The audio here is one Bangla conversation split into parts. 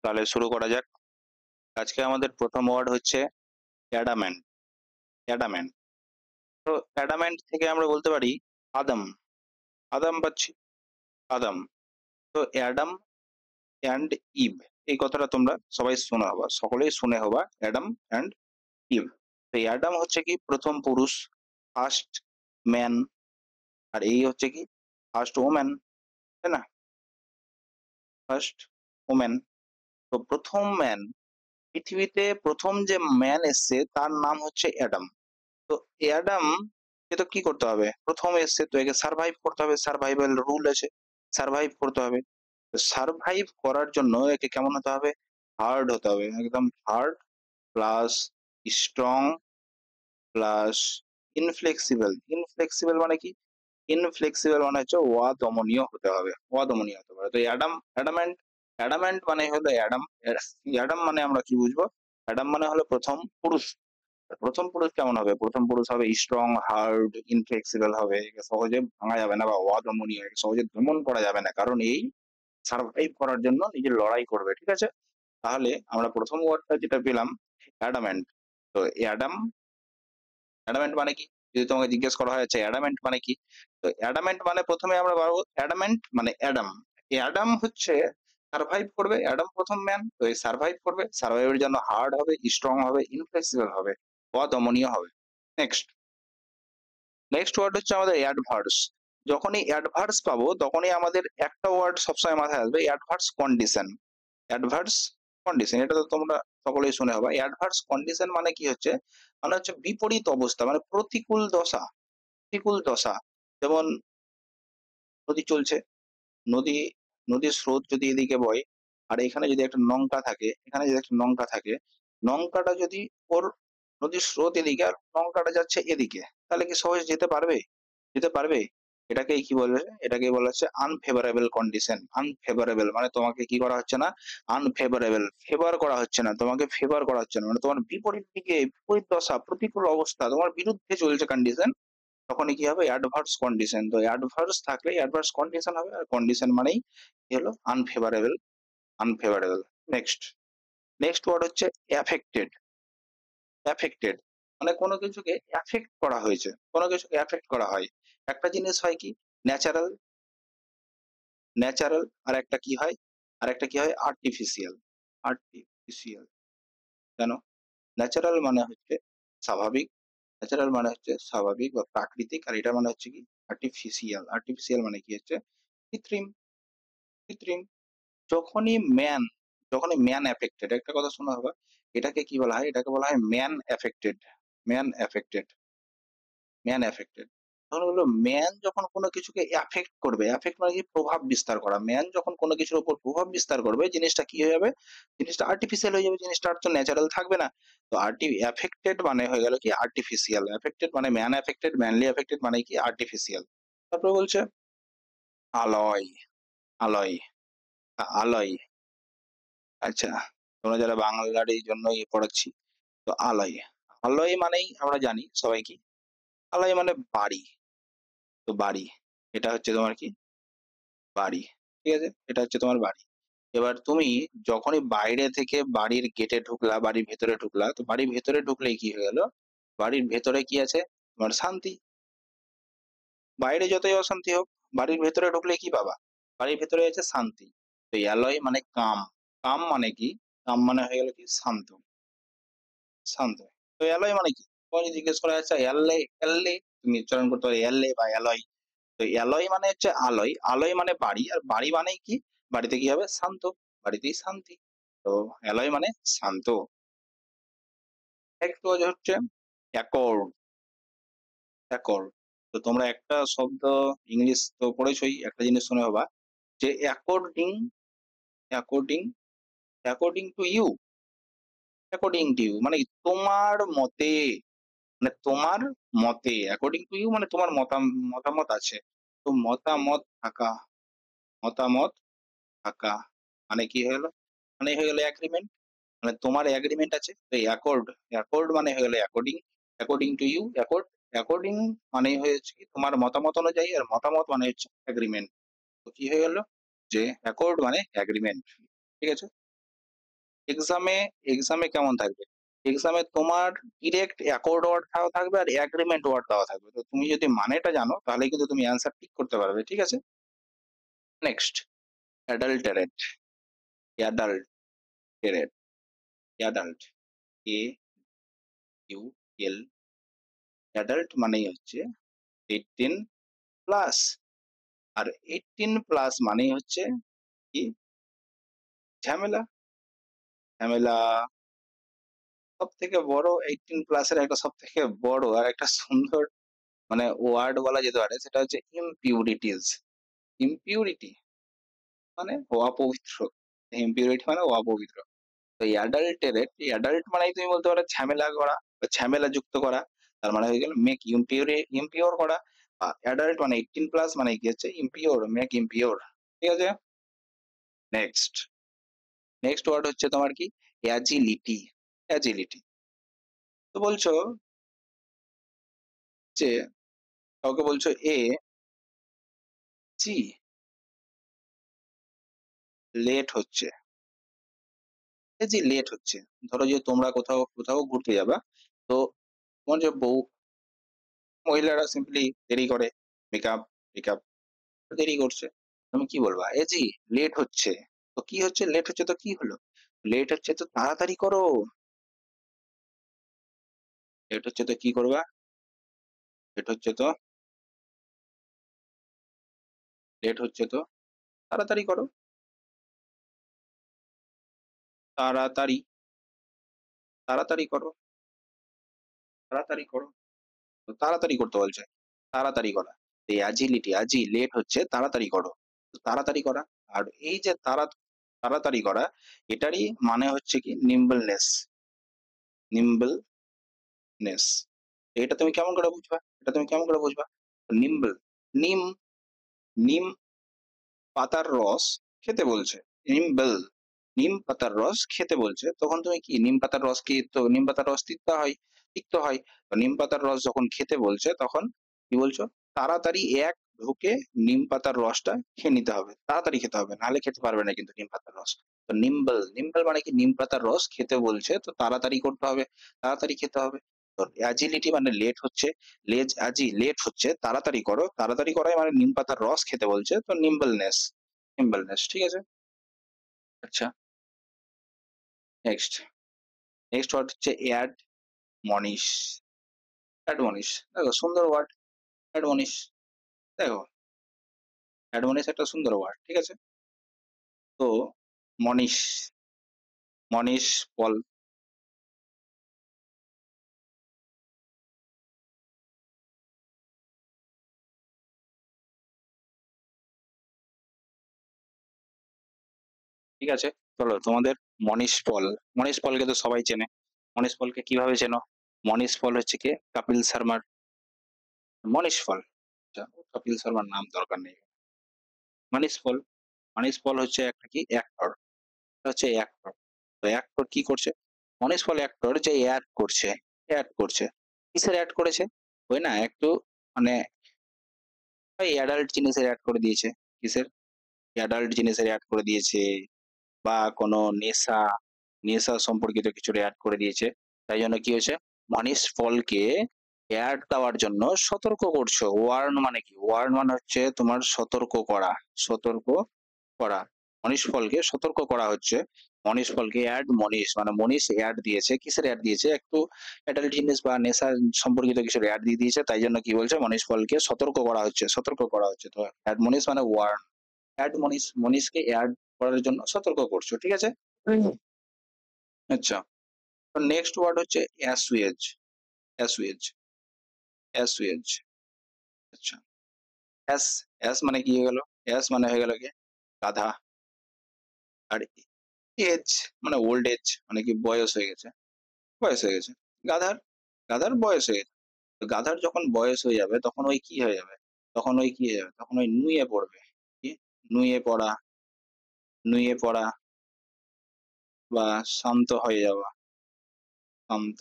তাহলে শুরু করা যাক। আজকে আমাদের প্রথম ওয়ার্ড হচ্ছে অ্যাডামেন্ট। অ্যাডামেন্ট। তো অ্যাডামেন্ট থেকে আমরা বলতে পারি আদম। আদম পাচ্ছি, আদম। তো অ্যাডাম অ্যান্ড ইভ, এই কথাটা তোমরা সবাই শুনে হবা, সকলেই শুনে হবা, অ্যাডাম অ্যান্ড ইভ। তো অ্যাডাম হচ্ছে কি প্রথম পুরুষ, ফার্স্ট ম্যান। আর এই হচ্ছে কি ফার্স্ট ওম্যান, তাই না? First woman. তো প্রথম ম্যান, পৃথিবীতে প্রথম যে ম্যান এসছে তার নাম হচ্ছে অ্যাডাম। তো অ্যাডাম কে তো কি করতে হবে, প্রথম এসছে তো একে সার্ভাইভ করতে হবে, সার্ভাইভাল রুল আছে, সার্ভাইভ করতে হবে। সার্ভাইভ করার জন্য একে কেমন হতে হবে, হার্ড হতে হবে, একদম hard, plus strong, plus inflexible. Inflexible মানে কি, ইনফ্লেক্সিবল মানে হচ্ছে অদমনীয় হতে হবে, অদমনীয় হতে পারে। তো অ্যাডাম, অ্যাডামেন্ট। অ্যাডামেন্ট মানে হলো অ্যাডাম। অ্যাডাম মানে আমরা কি বুঝবো, অ্যাডাম মানে হলো প্রথম পুরুষ। প্রথম পুরুষ কেমন হবে, প্রথম পুরুষ হবে স্ট্রং, হার্ড, ইনফ্লেক্সিবল হবে, একে সহজে ভাঙা যাবে না, বা অদমনীয়, একে সহজে দমন করা যাবে না, কারণ এই সার্ভাইভ করার জন্য নিজের লড়াই করবে, ঠিক আছে? তাহলে আমরা প্রথম ওয়ার্ডটা যেটা পেলাম অ্যাডামেন্ট। তো অ্যাডাম, অ্যাডামেন্ট মানে কি, যদি তোমাকে জিজ্ঞেস করা হয় আচ্ছা অ্যাডামেন্ট মানে কি, তো অ্যাডামেন্ট মানে প্রথমে আমরা পাবো অ্যাডামেন্ট মানে অ্যাডাম। অ্যাডাম হচ্ছে সার্ভাইভ করবে, অ্যাডাম প্রথম ম্যান, তো এই সার্ভাইভ করবে, সার্ভাইভের জন্য হার্ড হবে, স্ট্রং হবে, ইনফ্লেক্সিবল হবে, অদমনীয় হবে। নেক্সট, নেক্সট ওয়ার্ড হচ্ছে আমাদের অ্যাডভার্স। যখনই অ্যাডভার্স পাবো তখনই আমাদের একটা ওয়ার্ড সবসময় মাথায় আসবে, অ্যাডভার্স কন্ডিশন। অ্যাডভার্স কন্ডিশন, এটা তো তোমরা সকলেই শুনে হবে। অ্যাডভার্স কন্ডিশন মানে কি হচ্ছে, মানে হচ্ছে বিপরীত অবস্থা, মানে প্রতিকূল দশা, প্রতিকূল দশা। যেমন নদী চলছে, নদী, নদীর স্রোত যদি এদিকে বয়, আর এখানে যদি একটা নৌকা থাকে, এখানে যদি একটা নৌকা থাকে, নৌকাটা যদি ওর, নদীর স্রোত এদিকে আর নৌকাটা যাচ্ছে এদিকে, তাহলে কি সহজে যেতে পারবে, যেতে পারবে? এটাকে কি বলে, এটাকে বলা হচ্ছে আনফেভারেবল কন্ডিশন। আনফেভারেবল মানে তোমাকে কি করা হচ্ছে না, আনফেভারেবল, ফেভার করা হচ্ছে না, তোমাকে ফেভার করা হচ্ছে না, মানে তোমার বিপরীত দিকে, বিপরীত দশা, প্রতিকূল অবস্থা, তোমার বিরুদ্ধে চলছে কন্ডিশন, তখনই কি হবে, অ্যাডভার্স কন্ডিশন। তো অ্যাডভার্স থাকলে অ্যাডভার্স কন্ডিশন হবে, আর কন্ডিশন মানেই কি হলো, unfavourable, unfavourable. Next, next word হচ্ছে অ্যাফেক্টেড। অ্যাফেক্টেড মানে কোনো কিছুকে অ্যাফেক্ট করা হয়েছে, কোনো কিছুকে অ্যাফেক্ট করা হয়। একটা জিনিস হয় কি ন্যাচারাল, ন্যাচারাল, আর একটা কি হয়, আর একটা কি হয় আর্টিফিশিয়াল। আর্টিফিশিয়াল কেন, ন্যাচারাল মানে হচ্ছে স্বাভাবিক, ন্যাচারাল মানে হচ্ছে স্বাভাবিক বা প্রাকৃতিক, আর এটা মানে হচ্ছে কি আর্টিফিশিয়াল। আর্টিফিশিয়াল মানে কি হচ্ছে কৃত্রিম, কৃত্রিম। যখনই ম্যান, যখনই ম্যান এফেক্টেড, একটা কথা শোনা হবে, এটাকে কি বলা হয়, এটাকে বলা হয় man affected. Man affected, man affected. তখন হলো ম্যান যখন কোনো কিছুকে এফেক্ট করবে, এফেক্ট মানে কি প্রভাব বিস্তার করা, ম্যান যখন কোনো কিছুর উপর প্রভাব বিস্তার করবে, জিনিসটা কি হয়ে যাবে, জিনিসটা আর্টিফিশিয়াল হয়ে যাবে, জিনিসটা আর তো ন্যাচারাল থাকবে না। তো এফেক্টেড মানে হয়ে গেল কি আর্টিফিশিয়াল। এফেক্টেড মানে ম্যান এফেক্টেড, ম্যানলি এফেক্টেড মানে কি আর্টিফিশিয়াল। তারপরে বলছে আলয়। আলয়, আলয়। আচ্ছা, তোমরা যারা বাংলার এই জন্য পড়াচ্ছি, তো আলয়, আলয় মানেই আমরা জানি সবাই কি, আলয় মানে বাড়ি। তো বাড়ি, এটা হচ্ছে তোমার কি বাড়ি, ঠিক আছে, এটা হচ্ছে তোমার বাড়ি। এবার তুমি যখনই বাইরে থেকে বাড়ির গেটে ঢুকলা, বাড়ির ভেতরে ঢুকলা, তো বাড়ির ভেতরে ঢুকলেই কি হয়ে গেল, বাড়ির ভেতরে কি আছে, তোমার শান্তি। বাইরে যতই অশান্তি হোক, বাড়ির ভেতরে ঢুকলে কি পাবা, বাড়ির ভেতরে আছে শান্তি। তো অ্যালয় মানে কাম। কাম মানে কি, কাম মানে হয়ে গেল কি শান্ত, শান্ত। তো অ্যালয় মানে কি, তোমাকে জিজ্ঞেস করা যাচ্ছে অ্যালে, অ্যালে তুমি উচ্চারণ করতে পারো অ্যালে বা অ্যালয়। তো অ্যালয় মানে হচ্ছে আলয়, আলয় মানে বাড়ি, আর বাড়ি মানে কি, বাড়িতে কি হবে শান্ত, বাড়িতেই শান্তি। তো অ্যালয় মানে শান্ত। একটু হচ্ছে অ্যাকর্ড। অ্যাকর্ড, তো তোমরা একটা শব্দ ইংলিশ তো পড়েছই, একটা জিনিস শুনে হবা যে according, according, according to you, according to you মানে তোমার মতে, মানে তোমার মতে, অ্যাকর্ডিং টু ইউ মানে তোমার মতামত আছে। তো মতামত থাকা, মতামত থাকা মানে কি হয়ে গেল, মানে হয়ে গেল এগ্রিমেন্ট, মানে তোমার এগ্রিমেন্ট আছে। তো অ্যাকর্ড, অ্যাকর্ড মানে হয়ে গেল according, according to you, accord, according মানে হয়েছে কি তোমার মতামত অনুযায়ী, আর মতামত মানে হচ্ছে এগ্রিমেন্ট। তো কি হয়ে গেল যে অ্যাকর্ড মানে এগ্রিমেন্ট, ঠিক আছে। এক্সামে এক্সামে কেমন থাকবে? এক্সামে তোমার ডিরেক্ট অ্যাকর্ড ওয়ার্ড দেওয়া থাকবে আর এগ্রিমেন্ট ওয়ার্ড দেওয়া থাকবে। তো তুমি যদি মানেটা জানো তাহলে কিন্তু তুমি অ্যান্সার ঠিক করতে পারবে। ঠিক আছে? Next adulterate, adulterate, adult, A U L, adult মানেই হচ্ছে 18 প্লাস। আর 18 প্লাস মানেই হচ্ছে কি? ঝামেলা। ঝামেলা সবথেকে বড় 18 প্লাস এর একটা সবথেকে বড় আর একটা সুন্দর মানে ওয়ার্ড বলা যেতে পারে, সেটা হচ্ছে ইমপিউরিটিজ। ইমপিউরিটি মানে অপবিত্র। ইমপিউরিটি মানে অপবিত্র। তো অ্যাডাল্টেরেট, অ্যাডাল্ট মানেই তুমি বলতে পারো ঝামেলা করা বা ঝামেলা যুক্ত করা। তার মানে হয়ে গেল মেক ইমপিওর করা। অ্যাডাল্ট মানে 18 প্লাস মানে কি হচ্ছে ইমপিওর, মেক ইমপিওর। ঠিক আছে? নেক্সট নেক্সট ওয়ার্ড হচ্ছে তোমার কি? অ্যাজিলিটি। অ্যাজিলিটি। তো বলছো যে কাউকে বলছো এ জি লেট হচ্ছে, এই যে লেট হচ্ছে। ধরো যে তোমরা কোথাও কোথাও ঘুরতে যাবা, তো তোমার যে বউ, মহিলারা সিম্পলি দেরি করে, মেকআপ মেকআপ দেরি করছে, তুমি কি বলবা? এ জি লেট হচ্ছে। তো কি হচ্ছে? লেট হচ্ছে তো কি হলো? লেট হচ্ছে তো তাড়াতাড়ি করো। লেট হচ্ছে তো কি করবা? লেট হচ্ছে তো, লেট হচ্ছে তো তাড়াতাড়ি করো। তাড়াতাড়ি, তাড়াতাড়ি করো, তাড়াতাড়ি করো। তো তাড়াতাড়ি করতে বলছে, তাড়াতাড়ি করা। এই অ্যাজিলিটি, আজি লেট হচ্ছে তাড়াতাড়ি করো। তো তাড়াতাড়ি করা। আর এই যে তাড়াতাড়ি করা, এটারই মানে হচ্ছে কি নিম্বলনেস। নিম্বলনেস। এটা তুমি কেমন করে বুঝবা? এটা তুমি কেমন করে বুঝবা? নিম্বল, নিম, নিম পাতার রস খেতে বলছে। নিম্বল, নিম পাতার রস খেতে বলছে, তখন তুমি কি নিম পাতার রস কি, তো নিম পাতার রস তিক্ত হয়, তিক্ত হয়। তো নিম পাতার রস যখন খেতে বলছে তখন কি বলছো? তাড়াতাড়ি এক ঢুকে নিম পাতার রসটা খেয়ে নিতে হবে, তাড়াতাড়ি খেতে হবে, নাহলে খেতে পারবে না কিন্তু নিম পাতার রস। তো নিম্বল, নিম্বল মানে কি নিম পাতার রস খেতে বলছে, তো তাড়াতাড়ি করতে হবে, তাড়াতাড়ি খেতে হবে। তো অ্যাজিলিটি মানে লেট হচ্ছে, আজি লেট হচ্ছে তাড়াতাড়ি করো, তাড়াতাড়ি করাই মানে নিম পাতার রস খেতে বলছে, তো নিম্বলনেস, নিম্বলনেস। ঠিক আছে? আচ্ছা, নেক্সট নেক্সট ওয়ার্ড হচ্ছে অ্যাড মনিশ। অ্যাডমনিশ, দেখো সুন্দর ওয়ার্ড। অ্যাডমনিশ, দেখো অ্যাডমনিশ একটা সুন্দর ওয়ার্ড। ঠিক আছে? তো মনিশ, মনিশ পল, ঠিক আছে? চলো তোমাদের মনিশ পল, মনিশ পলকে তো সবাই চেনে। মনিশ পলকে কিভাবে চেনো? মনিশ পল হচ্ছে কি কপিল শর্মার, মনিশ পল। আচ্ছা, কপিল শর্মার নাম দরকার নেই। মনিশ পল, মনিশ পল হচ্ছে একটা কি অ্যাক্টর, হচ্ছে অ্যাক্টর। তো অ্যাক্টর কি করছে? মনীষ পল অ্যাক্টর যে অ্যাড করছে, অ্যাড করছে। কিসের অ্যাড করেছে? ওই না একটু মানে ওই অ্যাডাল্ট জিনিসের অ্যাড করে দিয়েছে। কিসের? অ্যাডাল্ট জিনিসের অ্যাড করে দিয়েছে, বা কোনো নেশা, নেশা সম্পর্কিত কিছুর অ্যাড করে দিয়েছে। তাই জন্য কি হয়েছে? মনীষ পলকে অ্যাড দেওয়ার জন্য সতর্ক করছো। ওয়ার্ন মানে কি? ওয়ার্ন মানে হচ্ছে তোমার সতর্ক করা, সতর্ক করা। মনীষ পলকে সতর্ক করা হচ্ছে। মনীষ পলকে অ্যাড, মনীষ মানে মনীষ অ্যাড দিয়েছে, কিসের অ্যাড দিয়েছে? একটু অ্যাডাল্ট জিনিস বা নেশা সম্পর্কিত কিছু অ্যাড দিয়ে দিয়েছে, তাই জন্য কি বলছে? মনীষ পলকে সতর্ক করা হচ্ছে, সতর্ক করা হচ্ছে। তো অ্যাড মনীষ মানে ওয়ার্ন, অ্যাড মনীষ, মনীষকে অ্যাড করার জন্য সতর্ক করছো। ঠিক আছে? আচ্ছা, তো নেক্সট ওয়ার্ড হচ্ছে অ্যাসুয়েজ। অ্যাসুয়েজ, অ্যাসুয়েজ। আচ্ছা, অ্যাস, অ্যাস মানে কি হয়ে গেল? অ্যাস মানে হয়ে গেল কি গাধা। আর এজ মানে ওল্ড এজ, মানে কি বয়স হয়ে গেছে, বয়স হয়ে গেছে। গাধার, গাধার বয়স হয়ে গেছে। তো গাধার যখন বয়স হয়ে যাবে তখন ওই কি হয়ে যাবে? তখন ওই কি হয়ে যাবে? তখন ওই নুয়ে পড়বে। কি? নুয়ে পড়া, নুয়ে পড়া বা শান্ত হয়ে যাওয়া, শান্ত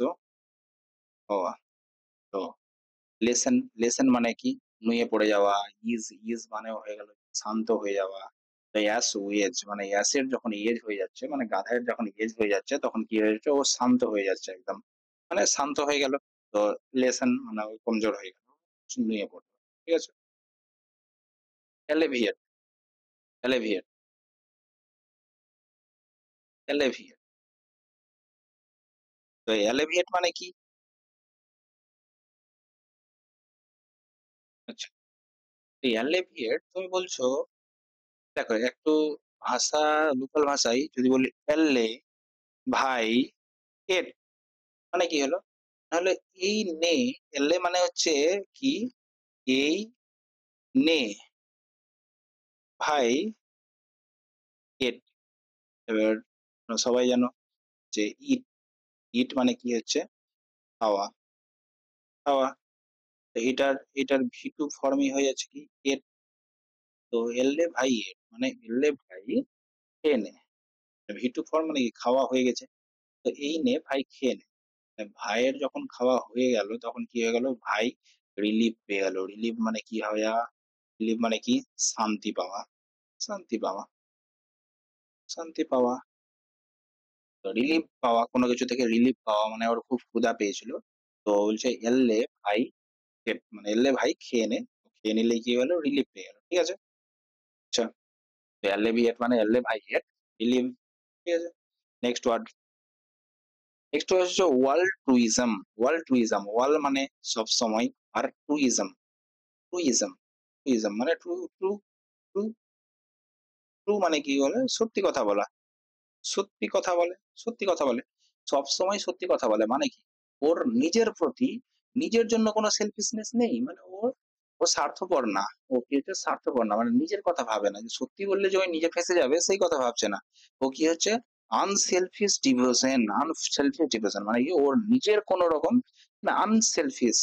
হওয়া। তো লেসেন, লেসেন মানে কি? নুয়ে পড়ে যাওয়া। ইজ, ইজ মানে হয়ে গেল শান্ত হয়ে যাওয়া। তো অ্যাস ওয়েজ মানে অ্যাসের যখন এজ হয়ে যাচ্ছে মানে গাধার যখন এজ হয়ে যাচ্ছে তখন কি হয়েছে ও শান্ত হয়ে যাচ্ছে একদম। মানে শান্ত হয়ে গেল। তো লেসন মানে ও কমজোর হয়ে গেল। নিয়ে পড়লো। ঠিক আছে? এলেভিয়েট, এলেভিয়েট, এলেভিয়েট। তো এলেভিয়েট মানে কি? আচ্ছা, এই এলেভিয়েট তুমি বলছো দেখো একটু ভাষা লোকাল ভাষায় যদি বলি এলে ভাই এট মানে কি হলো? তাহলে এই নে এলে মানে হচ্ছে কি এই নে ভাই এট। এবার সবাই জানো যে ইট, ইট মানে কি হচ্ছে খাওয়া, খাওয়া। তো এটার ভি টু ফর্মই হয়ে যাচ্ছে কি এট। তো এলে ভাই এট মানে এলে ভাই খেয়ে নে। ভি টু ফর্ম মানে কি খাওয়া হয়ে গেছে। তো এই নে ভাই খেয়ে নে। ভাইয়ের যখন খাওয়া হয়ে গেল তখন কি হয়ে গেল ভাই রিলিফ পেয়ে গেল। রিলিফ মানে কি হয়? রিলিফ মানে কি শান্তি পাওয়া, শান্তি পাওয়া, শান্তি পাওয়া। তো রিলিফ পাওয়া কোনো কিছু থেকে রিলিফ পাওয়া মানে ওর খুব ক্ষুধা পেয়েছিল। তো বলছে এলে ভাই মানে এলে ভাই খেয়ে নে। খেয়ে নিলে কি হলো রিলিফ পেয়ে গেল। ঠিক আছে? আচ্ছা, তো এলে ভিয়েট মানে এলে ভাই এট রিলিফ। ঠিক আছে? নেক্সট ওয়ার্ড, নেক্সট হচ্ছে world tourism. World tourism world মানে সব সময় আর ট্যুরিজম, ট্যুরিজম, ট্যুরিজম মানে ট্রু ট্রু ট্রু ট্রু মানে কি বলে সত্যি কথা বলা, সত্যি কথা বলে, সত্যি কথা বলে, সবসময় সত্যি কথা বলে মানে কি ওর নিজের প্রতি নিজের জন্য কোনো সেলফিশনেস নেই মানে ও স্বার্থপর না। ও কি হচ্ছে স্বার্থপর না মানে নিজের কথা ভাবে না যে সত্যি বললে যে ওই নিজে ফেঁসে যাবে সেই কথা ভাবছে না। ও কি হচ্ছে আনসেলফিশ ডিভোশন, আনসেলফিশ ডিভোশন মানে কি ওর নিজের কোনো রকম না আনসেলফিশ,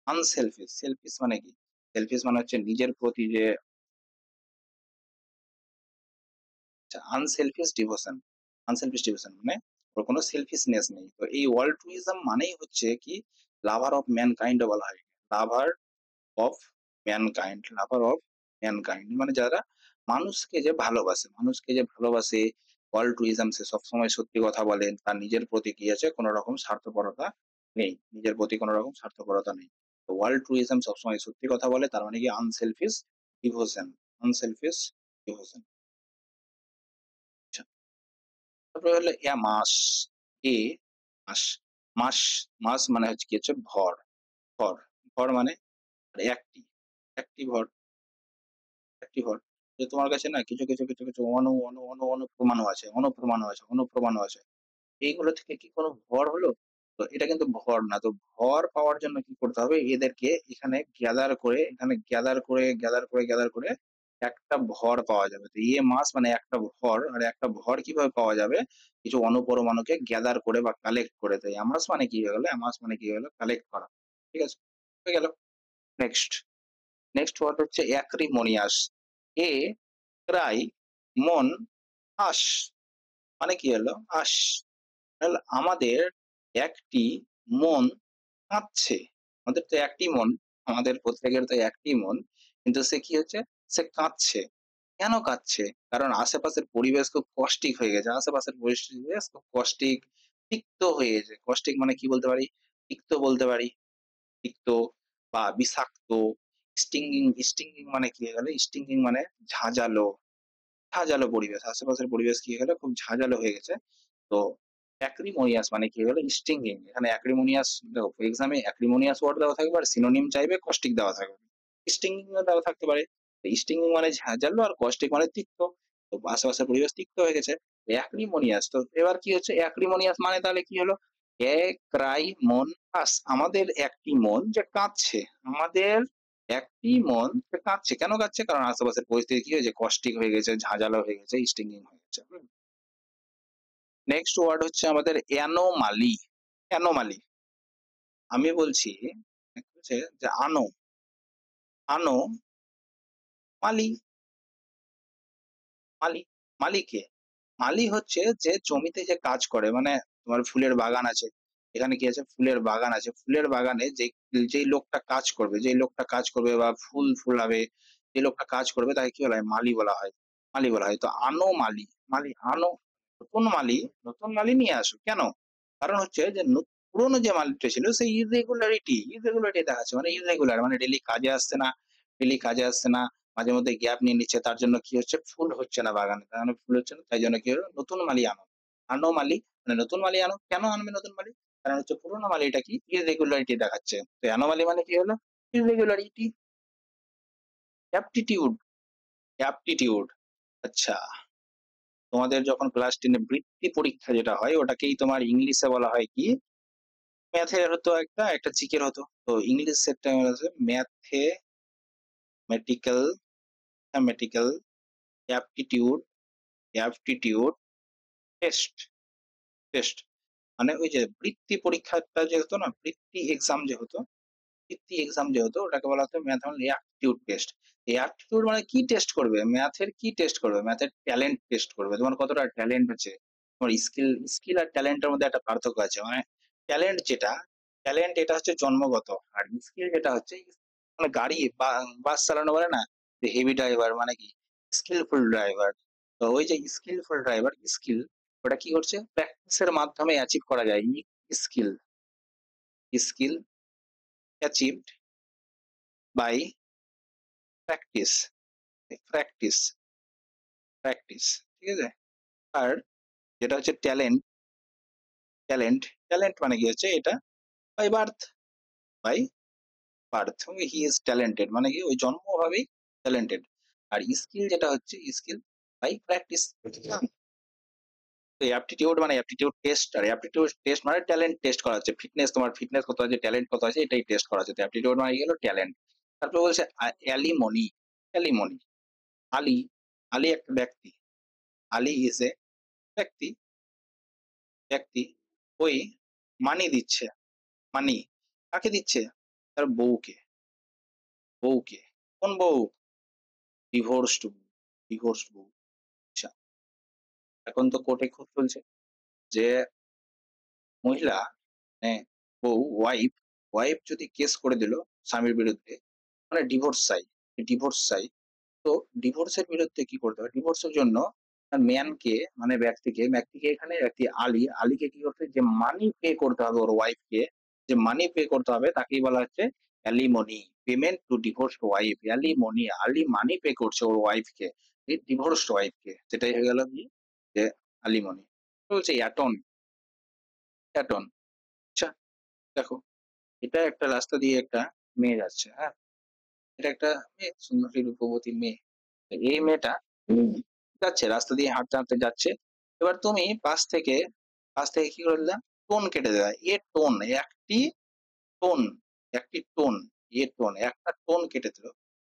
আনসেলফিশ সেলফিশ মানে কি সেলফিশ মানে হচ্ছে নিজের প্রতি যে আনসেলফিশ ডিভোশন, আনসেলফিশ ডিভোশন মানে ওর কোনো সেলফিশনেস নেই। তো এই অল্ট্রুইজম মানেই হচ্ছে কি লাভার অফ ম্যানকাইন্ড বলা হয়। Lover of mankind, lover of mankind মানে যারা মানুষকে যে ভালোবাসে, মানুষকে যে ভালোবাসে অল্ট্রুইজম সে সবসময় সত্যি কথা বলেন, তার নিজের প্রতি কি আছে কোনো রকম স্বার্থপরতা নেই, নিজের প্রতি কোনো রকম স্বার্থপরতা নেই। তো অল্ট্রুইজম সবসময় সত্যি কথা বলে তার মানে কি আনসেলফিশ ডিভোশন, আনসেলফিশ ডিভোশন। তারপরে হলো এ মাস, এ মাস, মাস, মাস মানে হচ্ছে কি হচ্ছে ভর, ভর, ভর মানে একটি, একটি ভর, একটি ভর। যে তোমার কাছে না কিছু অনুপ্রমাণও আছে, অনুপ্রমাণও আছে, অনুপ্রমাণও আছে। এইগুলো থেকে কি কোনো ভর হলো? তো এটা কিন্তু ভর না। তো ভর পাওয়ার জন্য কি করতে হবে? এদেরকে এখানে গ্যাদার করে, এখানে গ্যাদার করে একটা ভর পাওয়া যাবে। তো মাস মানে একটা ভর। আর একটা ভর কিভাবে পাওয়া যাবে? কিছু অনুপরমাণুকে গ্যাদার করে বা কালেক্ট করে। তো অ্যামাস মানে কি হয়ে গেল? অ্যামাস মানে কি হয়ে গেল? কালেক্ট করা। ঠিক আছে? হয়ে গেল। নেক্সট, নেক্সট ওয়ার্ড হচ্ছে অ্যাক্রিমোনিয়াস। এ ক্রাই মন আস মানে কি হলো? আস তাহলে আমাদের একটি মন কাঁদছে। আমাদের তো একটি মন, আমাদের প্রত্যেকের তো একটি মন। কিন্তু সে কি হচ্ছে? সে কাঁদছে। কেন কাঁদছে? কারণ আশেপাশের পরিবেশ খুব কষ্টিক হয়ে গেছে। আশেপাশের পরিবেশ খুব কষ্টিক, তিক্ত হয়ে গেছে। কষ্টিক মানে কি বলতে পারি? তিক্ত বলতে পারি। তিক্ত বা বিষাক্ত। স্টিংগিং, স্টিংগিং মানে কি হয়ে গেল? স্টিংগিং মানে ঝাঁঝালো, ঝাঁঝালো পরিবেশ। আশেপাশের পরিবেশ কি হয়ে গেল? খুব ঝাঁঝালো হয়ে গেছে। তো অ্যাক্রিমোনিয়াস মানে কি হলো? স্টিংগিং। এখানে অ্যাক্রিমোনিয়াস দেখো এক্সামে অ্যাক্রিমোনিয়াস ওয়ার্ড দেওয়া থাকবে আর সিনোনিম চাইবে কস্টিক দেওয়া থাকবে। স্টিংগিং ও দেওয়া থাকতে পারে। স্টিংগিং মানে ঝাঁঝালো আর কস্টিক মানে তিক্ত। তো আশেপাশের পরিবেশ তিক্ত হয়ে গেছে। অ্যাক্রিমোনিয়াস তো এবার কি হচ্ছে? অ্যাক্রিমোনিয়াস মানে তাহলে কি হলো? ক্রাই মন আস আমাদের একটি মন যে কাঁদছে। আমাদের একটি মন যে কাঁদছে। কেন কাঁদছে? কারণ আশেপাশের পরিস্থিতি কি হয়েছে? কস্টিক হয়ে গেছে, ঝাঁঝালো হয়ে গেছে, স্টিংগিং হয়ে গেছে। নেক্সট ওয়ার্ড হচ্ছে আমাদের অ্যানোমালি, অ্যানোমালি। আমি বলছি হচ্ছে যে আনো, আনো মালি, মালি, মালি কে? মালি হচ্ছে যে জমিতে যে কাজ করে মানে তোমার ফুলের বাগান আছে। এখানে কি আছে? ফুলের বাগান আছে। ফুলের বাগানে যেই লোকটা কাজ করবে, যেই লোকটা কাজ করবে বা ফুল ফোলাবে, যে লোকটা কাজ করবে তাকে কি বলা হয়? মালি বলা হয়। মালি বলা হয়। তো আনোমালি, নতুন মালি, নতুন মালি নিয়ে আসো। কেন? কারণ হচ্ছে যে পুরনো যে মালিকটা ছিল সেই ইররেগুলারিটি দেখাচ্ছে। মানে ইররেগুলার মানে ডেইলি কাজে আসছে না, ডেইলি কাজে আসছে না। মাঝে মধ্যে গ্যাপ নিয়ে নিচ্ছে। তার জন্য কি হচ্ছে? ফুল হচ্ছে না বাগানে। তার মানে ফুল হচ্ছে না। তাই জন্য কি হলো? নতুন মালি আনো। আনোমালি মানে নতুন মালি আনো। কেন আনবে নতুন মালি? কারণ হচ্ছে পুরনো মালিটা কি? ইররেগুলারিটি দেখাচ্ছে। তো অ্যানোমালি মানে কি হলো? ইররেগুলারিটি। Aptitude, aptitude. আচ্ছা। তোমাদের যখন ক্লাস 10 এ বৃত্তি পরীক্ষা যেটা হয় ওটাকেই তোমার ইংলিশে বলা হয় কি? ম্যাথের হতো একটা জিকের হতো। তো ইংলিশেরটা হচ্ছে mathematical mathematical aptitude aptitude test test. মানে ওই যে বৃত্তি পরীক্ষাটা যে হতো না, বৃত্তি এক্সাম যে হতো, ভিত্তি এক্সাম যে হতো ওটাকে বলা হতো ম্যাথমেটিক্যাল অ্যাপটিটিউড টেস্ট। এই অ্যাপটিটিউড মানে কি টেস্ট করবে? ম্যাথের কি টেস্ট করবে? ম্যাথের ট্যালেন্ট টেস্ট করবে। তোমার কতটা ট্যালেন্ট আছে। তোমার স্কিল আর ট্যালেন্টের মধ্যে একটা পার্থক্য আছে। মানে ট্যালেন্ট এটা হচ্ছে জন্মগত। আর স্কিল যেটা হচ্ছে মানে গাড়ি বা বাস চালানো বলে না যে হেভি ড্রাইভার মানে কি স্কিলফুল ড্রাইভার। তো ওই যে স্কিলফুল ড্রাইভার স্কিল ওটা কি করছে প্র্যাকটিসের মাধ্যমে অ্যাচিভ করা যায়। Skill skill achieved by practice practice practice ঠিক আছে। আর যেটা হচ্ছে ট্যালেন্ট মানে কি হচ্ছে এটা by birth by birth he is talented মানে কি ওই জন্মভাবেই ট্যালেন্টেড। আর স্কিল যেটা হচ্ছে স্কিল বাই প্র্যাকটিস। তো অ্যাপটিটিউড মানে অ্যাপটিটিউড টেস্ট আর অ্যাপটিটিউড টেস্ট মানে ট্যালেন্ট টেস্ট করা হচ্ছে। ফিটনেস তোমার ফিটনেস কত আছে ট্যালেন্ট কত আছে এটাই টেস্ট করা হচ্ছে। অ্যাপটিটিউড মানে গেল ট্যালেন্ট। তারপরে বলছে অ্যালিমনি অ্যালিমনি আলী আলী একটা ব্যক্তি। আলী ইজ এ ব্যক্তি ব্যক্তি ওই মানি দিচ্ছে। মানি কাকে দিচ্ছে? তার বউকে। বউকে কোন বউ? ডিভোর্সড বউ। ডিভোর্সড বউ। আচ্ছা। এখন তো কোর্টে খুব চলছে যে মহিলা মানে বউ ওয়াইফ ওয়াইফ যদি কেস করে দিল স্বামীর বিরুদ্ধে মানে ডিভোর্স চাই। তো ডিভোর্সের বিরুদ্ধে কি করতে হবে? ডিভোর্সের জন্য ম্যানকে মানে ব্যক্তিকে এখানে ব্যক্তি আলীকে কি করতে হবে? যে মানি পে করতে হবে ওর ওয়াইফকে। যে মানি পে করতে হবে তাকেই বলা হচ্ছে alimony. Payment two divorce wife alimony. Ali মানি পে করছে ওর ওয়াইফকে, এই ডিভোর্সড ওয়াইফকে। সেটাই হয়ে গেল কি যে অ্যালিমনি। বলছে অ্যাটন। আচ্ছা দেখো, এটা একটা রাস্তা দিয়ে একটা মেয়ে যাচ্ছে, হ্যাঁ। এটা একটা মেয়ে, সুন্দরী রূপবতী মেয়ে। তো এই মেয়েটা যাচ্ছে রাস্তা দিয়ে হাঁটতে হাঁটতে যাচ্ছে। এবার তুমি পাশ থেকে কি করলে? টোন কেটে দেয়। এ টোন টোন একটি টোন একটা টোন কেটে দিল।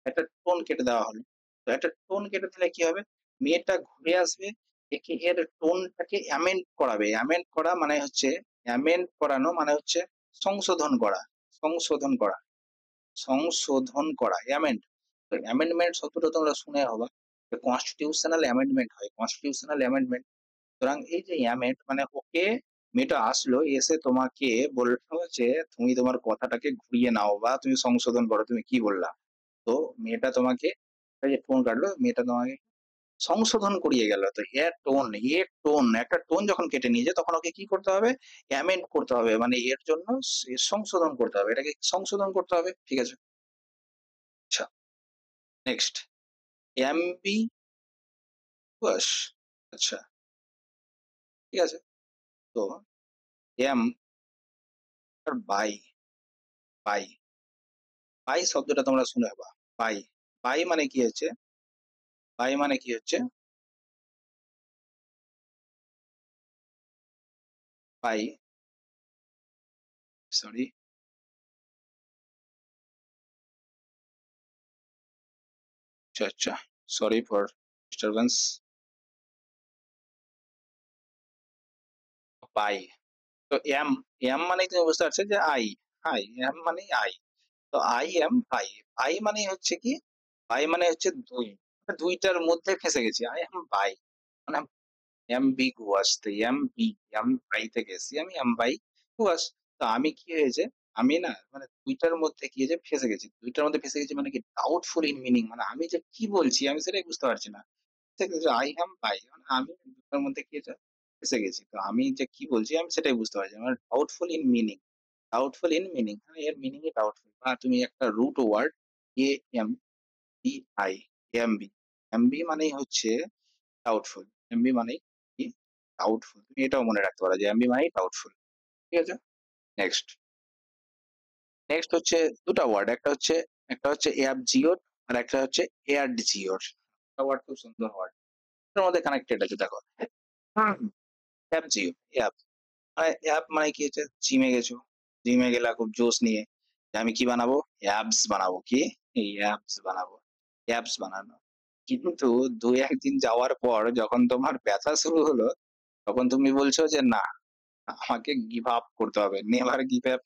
একটা টোন কেটে দেওয়া হলো। তো একটা টোন কেটে দিলে কি হবে? মেয়েটা ঘুরে আসবে, একে এর টোনটাকে অ্যামেন্ড করাবে। অ্যামেন্ড করা মানে হচ্ছে অ্যামেন্ড করানো মানে হচ্ছে সংশোধন করা। সংশোধন করা সংশোধন করা অ্যামেন্ড। অ্যামেন্ডমেন্ট শব্দটা তোমরা শুনে হবা কনস্টিটিউশনাল অ্যামেন্ডমেন্ট হয়, কনস্টিটিউশনাল অ্যামেন্ডমেন্ট। সুতরাং এই যে অ্যামেন্ড মানে ওকে মেয়েটা আসলো এসে তোমাকে বললো যে তুমি তোমার কথাটাকে ঘুরিয়ে নাও বা তুমি সংশোধন করো, তুমি কি বললা। তো মেয়েটা তোমাকে এই যে টোন কাটলো, মেয়েটা তোমাকে সংশোধন করিয়ে গেল। তো এ টোন একটা টোন যখন কেটে নিয়ে যায় তখন ওকে কি করতে হবে? অ্যামেন্ড করতে হবে মানে এর জন্য সংশোধন করতে হবে, এটাকে সংশোধন করতে হবে। ঠিক আছে। আচ্ছা নেক্সট অ্যাম্বিগুয়াস। আচ্ছা ঠিক আছে। তো এম আর বাই বাই শব্দটা তোমরা শুনে হবা। বাই বাই মানে কি হচ্ছে? বাই মানে কি হচ্ছে? বাই সরি আচ্ছা আচ্ছা সরি ফর ডিস্টারবেন্স। বাই তো এম এম মানে তুমি বুঝতে পারছো যে আই এম মানে আই। তো আই এম বাই। বাই মানে হচ্ছে কি? বাই মানে হচ্ছে দুই, দুইটার মধ্যে ফেঁসে গেছি। আই এম বাই মানে অ্যাম্বিগুয়াস। তো এম বাই থেকে এসেছি আমি এম বাই গুয়াস। তো আমি কি হয়েছে? আমি না মানে দুইটার মধ্যে কি হয়েছে ফেঁসে গেছি। দুইটার মধ্যে ফেঁসে গেছি মানে কি ডাউটফুল ইন মিনিং মানে আমি যে কি বলছি আমি সেটাই বুঝতে পারছি না। আই হ্যাম বাই মানে আমি দুটোর মধ্যে কি এটা ফেঁসে গেছি। তো আমি যে কি বলছি আমি সেটাই বুঝতে পারছি। মানে doubtful in meaning, doubtful in meaning মানে এর মিনিংই ডাউটফুল। বা তুমি একটা root word A M B I, MB, MB মানেই হচ্ছে ডাউটফুল, এমবি মানেই কি ডাউটফুল। তুমি এটাও মনে রাখতে পারো যে এমবি মানেই ডাউটফুল। ঠিক আছে, নেক্সট। নেক্সট হচ্ছে দুটা ওয়ার্ড, একটা হচ্ছে অ্যাপ জিওর আর একটা হচ্ছে এয়ার জিওর। ওয়ার্ড খুব সুন্দর ওয়ার্ড, এর মধ্যে কানেক্টেড আছে দেখো। অ্যাপ জিও, অ্যাপ মানে অ্যাপ মানে কি হচ্ছে, জিমে গেছো, জিমে গেলা খুব জোশ নিয়ে যে আমি কি বানাবো, অ্যাপস বানাবো। কি এই অ্যাপস বানাবো, অ্যাপস বানানো। কিন্তু দুই একদিন যাওয়ার পর যখন তোমার ব্যথা শুরু হলো, তখন তুমি বলছো যে না, আমাকে গিভ আপ করতে হবে, never give up,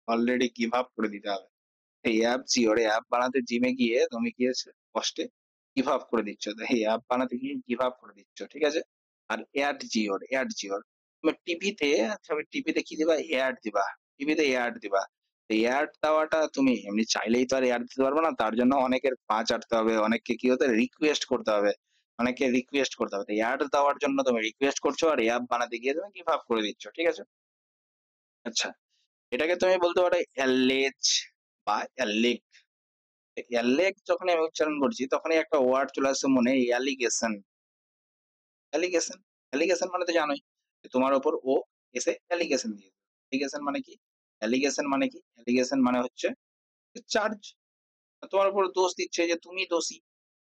already give up করে দিতে হবে। এই অ্যাপ জিওর অ্যাপ বানাতে জিমে গিয়ে তুমি কি হচ্ছে কষ্টে গিভ আপ করে দিচ্ছ, তো এই অ্যাপ বানাতে গিয়ে গিভ আপ করে দিচ্ছ। ঠিক আছে। আর অ্যাড জিওর, অ্যাড জিওর তুমি টিভিতে, তুমি টিভিতে কি দিবা, অ্যাড দিবা, টিভিতে অ্যাড দিবা। অ্যাড দেওয়াটা তুমি এমনি চাইলেই তো আর অ্যাড দিতে পারবে না, তার জন্য অনেকের পা চাটতে হবে, অনেককে কি হতে রিকোয়েস্ট করতে হবে, অনেকে রিকোয়েস্ট করতে হবে। অ্যাড দেওয়ার জন্য তুমি রিকোয়েস্ট করছো আর অ্যাপ বানাতে গিয়ে তুমি গিভ আপ করে দিচ্ছ। ঠিক আছে। আচ্ছা, এটাকে তুমি বলতে পারো অ্যালেজ বা অ্যালেগ। অ্যালেগ যখন আমি উচ্চারণ করছি তখনই একটা ওয়ার্ড চলে আসছে মনে, অ্যালিগেশন। অ্যালিগেশন, অ্যালিগেশন মানে তো জানোই যে তোমার উপর ও এসে অ্যালিগেশন দিয়ে দিল। অ্যালিগেশন মানে কি, অ্যালিগেশন মানে কি, অ্যালিগেশন মানে হচ্ছে চার্জ, তোমার উপর দোষ দিচ্ছে যে তুমি দোষী,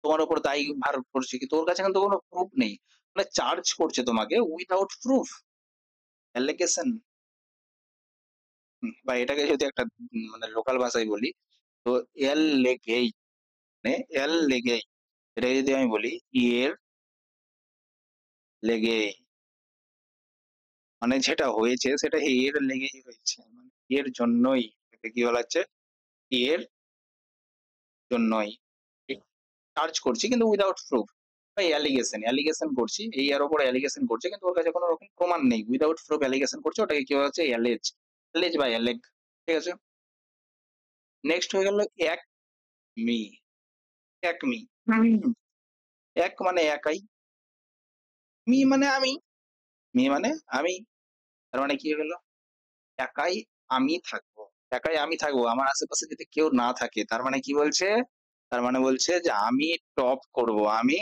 তোমার উপর দায়ী ভার করছে, কি তোর কাছে কিন্তু কোনো প্রুফ নেই, মানে চার্জ করছে তোমাকে উইথাউট প্রুফ, অ্যালিগেশন। বা এটাকে যদি একটা মানে লোকাল ভাষায় বলি, তো এল লেগেই, মানে এল লেগেই, এটা যদি আমি বলি এর লেগে, মানে যেটা হয়েছে সেটা এর লেগেই হয়েছে, মানে এর জন্যই, এটাকে কি বলা হচ্ছে, এর জন্যই চার্জ করছি কিন্তু উইদাউট প্রুফ। বা অ্যালিগেশন, অ্যালিগেশন করছি, এই এর উপর অ্যালিগেশন করছে কিন্তু ওর কাছে কোনো রকম প্রমাণ নেই, উইদাউট প্রুফ অ্যালিগেশন করছে, ওটাকে কি বলা হচ্ছে, অ্যালেজ, অ্যালেজ বা অ্যালেগ। ঠিক আছে। নেক্সট হয়ে গেল এক মি, এক মি, এক মানে একাই, মি মানে আমি, মি মানে আমি, তার মানে কি হয়ে গেল, একাই আমি থাকবো, একাই আমি থাকবো, আমার আশেপাশে যদি কেউ না থাকে, তার মানে কি বলছে, তার মানে বলছে যে আমি টপ করব, আমি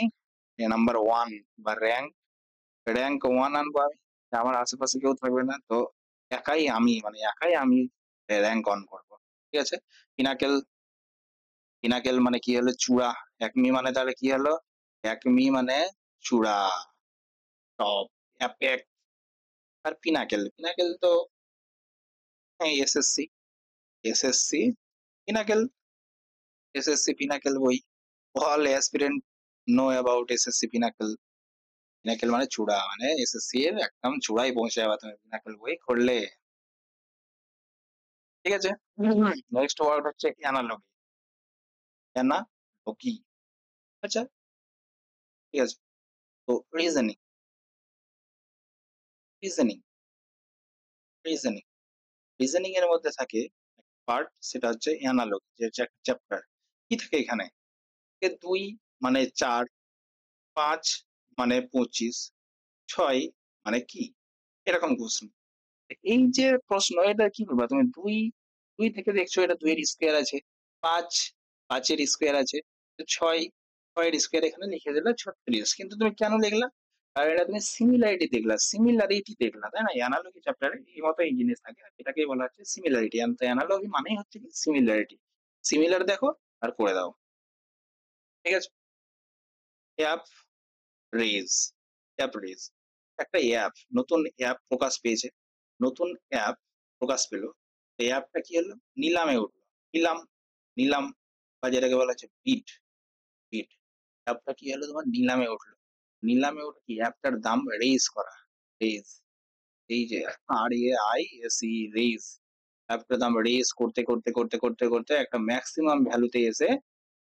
নাম্বার ওয়ান বা র্যাঙ্ক, র্যাঙ্ক ওয়ান আনবো আমি, আমার আশেপাশে কেউ থাকবে না, তো একাই আমি মানে একাই আমি র্যাঙ্ক অন করবো। ঠিক আছে। পিনাকেল, পিনাকেল মানে কি হলো, চূড়া। একমি মানে তাহলে কি হলো, একমি মানে চূড়া, টপ, অ্যাপেক। আর পিনাকেল, পিনাকেল তো SSC, SSC pinnacle, SSC pinnacle বই, all aspirant know about SSC pinnacle. Pinnacle মানে চূড়া, মানে এসএসসি এর একদম চূড়ায় পৌঁছে যাবে তুমি পিনাকেল বই করলে। ঠিক আছে। নেক্সট ওয়ার্ড হচ্ছে অ্যানালগি, অ্যানালগি। আচ্ছা, ঠিক আছে। তো রিজনিং, রিজনিং, রিজনিং, রিজনিং এর মধ্যে থাকে পার্ট, সেটা হচ্ছে অ্যানালগি, যে চ্যাপ্টার। কি থাকে এখানে, দুই মানে চার, পাঁচ মানে 25, 6 মানে কি, এরকম প্রশ্ন। এই যে প্রশ্ন, এটা কি করবা তুমি, দুই, দুই থেকে দেখছো এটা দুইয়ের স্কোয়ার আছে, পাঁচ, পাঁচের স্কোয়ার আছে, তো ছয়, ছয়ের স্কোয়ার এখানে লিখে দিলে 36, কিন্তু তুমি কেন লিখলা, আর এটা তুমি সিমিলারিটি দেখলা, সিমিলারিটি দেখলা, তাই না, অ্যানালজি চ্যাপ্টারে এই মতো এই জিনিস থাকে, এটাকেই বলা হচ্ছে সিমিলারিটি। অ্যানালজি মানেই হচ্ছে কি সিমিলারিটি, সিমিলার দেখো আর করে দাও। ঠিক আছে। অ্যাপ রেজ, অ্যাপ রেজ, একটা অ্যাপ, নতুন অ্যাপ প্রকাশ পেয়েছে, নতুন অ্যাপ প্রকাশ পেলো, এই অ্যাপটা কি হলো, নিলামে উঠলো, নিলাম, নিলাম, বা যেটাকে বলা হচ্ছে বিড, বিড। অ্যাপটা কি হলো তোমার নিলামে উঠলো, নিলামে উঠে কি অ্যাপটার দাম রেজ করা, রেজ, এই যে আর A I S E, raise, অ্যাপটার দাম রেজ করতে করতে করতে করতে করতে একটা ম্যাক্সিমাম ভ্যালুতে এসে,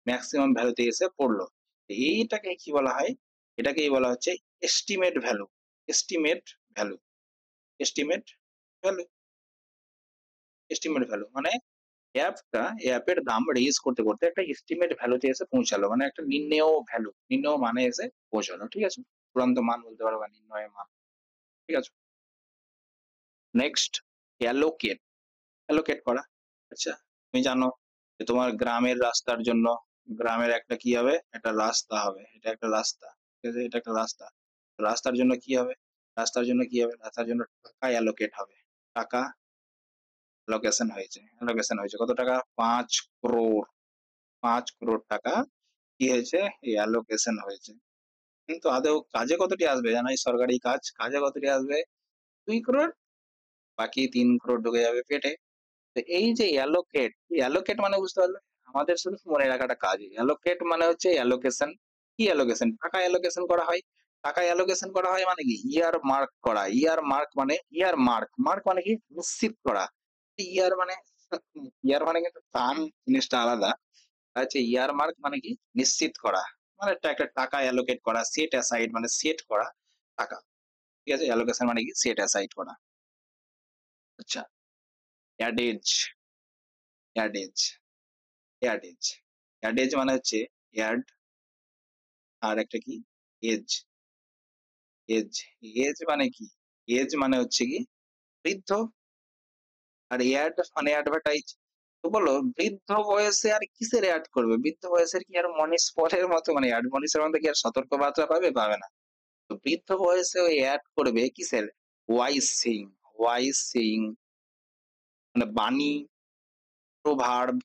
ম্যাক্সিমাম ভ্যালুতে এসে পড়লো। এইটাকে কি বলা হয়, এটাকেই বলা হচ্ছে estimate value, estimate value, estimate value, estimate value মানে অ্যাপের দাম রেইজ করতে করতে একটা এস্টিমেট ভ্যালুতে এসে পৌঁছালো, মানে একটা নির্ণেয় ভ্যালু, নির্ণেয় মানে এসে পৌঁছালো, ঠিক আছে? চূড়ান্ত মান বলতে পারো বা নির্ণয় মান, ঠিক আছে? Next, allocate. অ্যালোকেট করা। আচ্ছা, তুমি জানো যে তোমার গ্রামের রাস্তার জন্য, গ্রামের একটা কি হবে, একটা রাস্তা হবে, এটা একটা রাস্তা, ঠিক আছে? এটা একটা রাস্তা। রাস্তার জন্য কি হবে, রাস্তার জন্য কি হবে, রাস্তার জন্য টাকা অ্যালোকেট হবে। টাকা অ্যালোকেশন হয়েছে কত টাকা, 5 crore। 5 crore টাকা কি হয়েছে, এই অ্যালোকেশন হয়েছে। কিন্তু আদৌ কাজে কতটি আসবে জানো, এই সরকারি কাজ কাজে কতটি আসবে, 2 crore। বাকি 3 crore ঢুকে যাবে পেটে। তো এই যে অ্যালোকেট, অ্যালোকেট মানে বুঝতে পারলে, আমাদের শুধু মনে রাখাটা কাজ। অ্যালোকেট মানে হচ্ছে অ্যালোকেশন। কি অ্যালোকেশন, টাকা অ্যালোকেশন করা হয়। টাকা অ্যালোকেশন করা হয় মানে কি, ইয়ার মার্ক করা। ইয়ার মার্ক মানে, ইয়ার মার্ক, মার্ক মানে কি, নিশ্চিত করা। ইয়ার মানে, ইয়ার মানে কিন্তু টান জিনিসটা আলাদা। আচ্ছা, ইয়ার মার্ক মানে কি, নিশ্চিত করা। মানে একটা টাকা অ্যালোকেট করা, সেট অ্যাসাইড মানে সেট করা টাকা, ঠিক আছে? অ্যালোকেশন মানে কি, সেট অ্যাসাইড করা। আচ্ছা, অ্যাডেজ। অ্যাডেজ অ্যাডেজ অ্যাডেজ মানে হচ্ছে অ্যাড, আর একটা কি, এজ। এজ এজ মানে কি, এজ মানে হচ্ছে কি, বৃদ্ধ। আর অ্যাড মানে অ্যাডভার্টাইজ। তো বলো, বৃদ্ধ বয়সে আর কিসের অ্যাড করবে, বৃদ্ধ বয়সের কি আর মনিস পরের মতো, মানে অ্যাডমনিসের মধ্যে কি আর সতর্ক বার্তা পাবে, পাবে না। তো বৃদ্ধ বয়সে ওই অ্যাড করবে কিসের, ওয়াইজ সেইং। ওয়াইজ সেইং মানে বাণী, প্রভার্ব।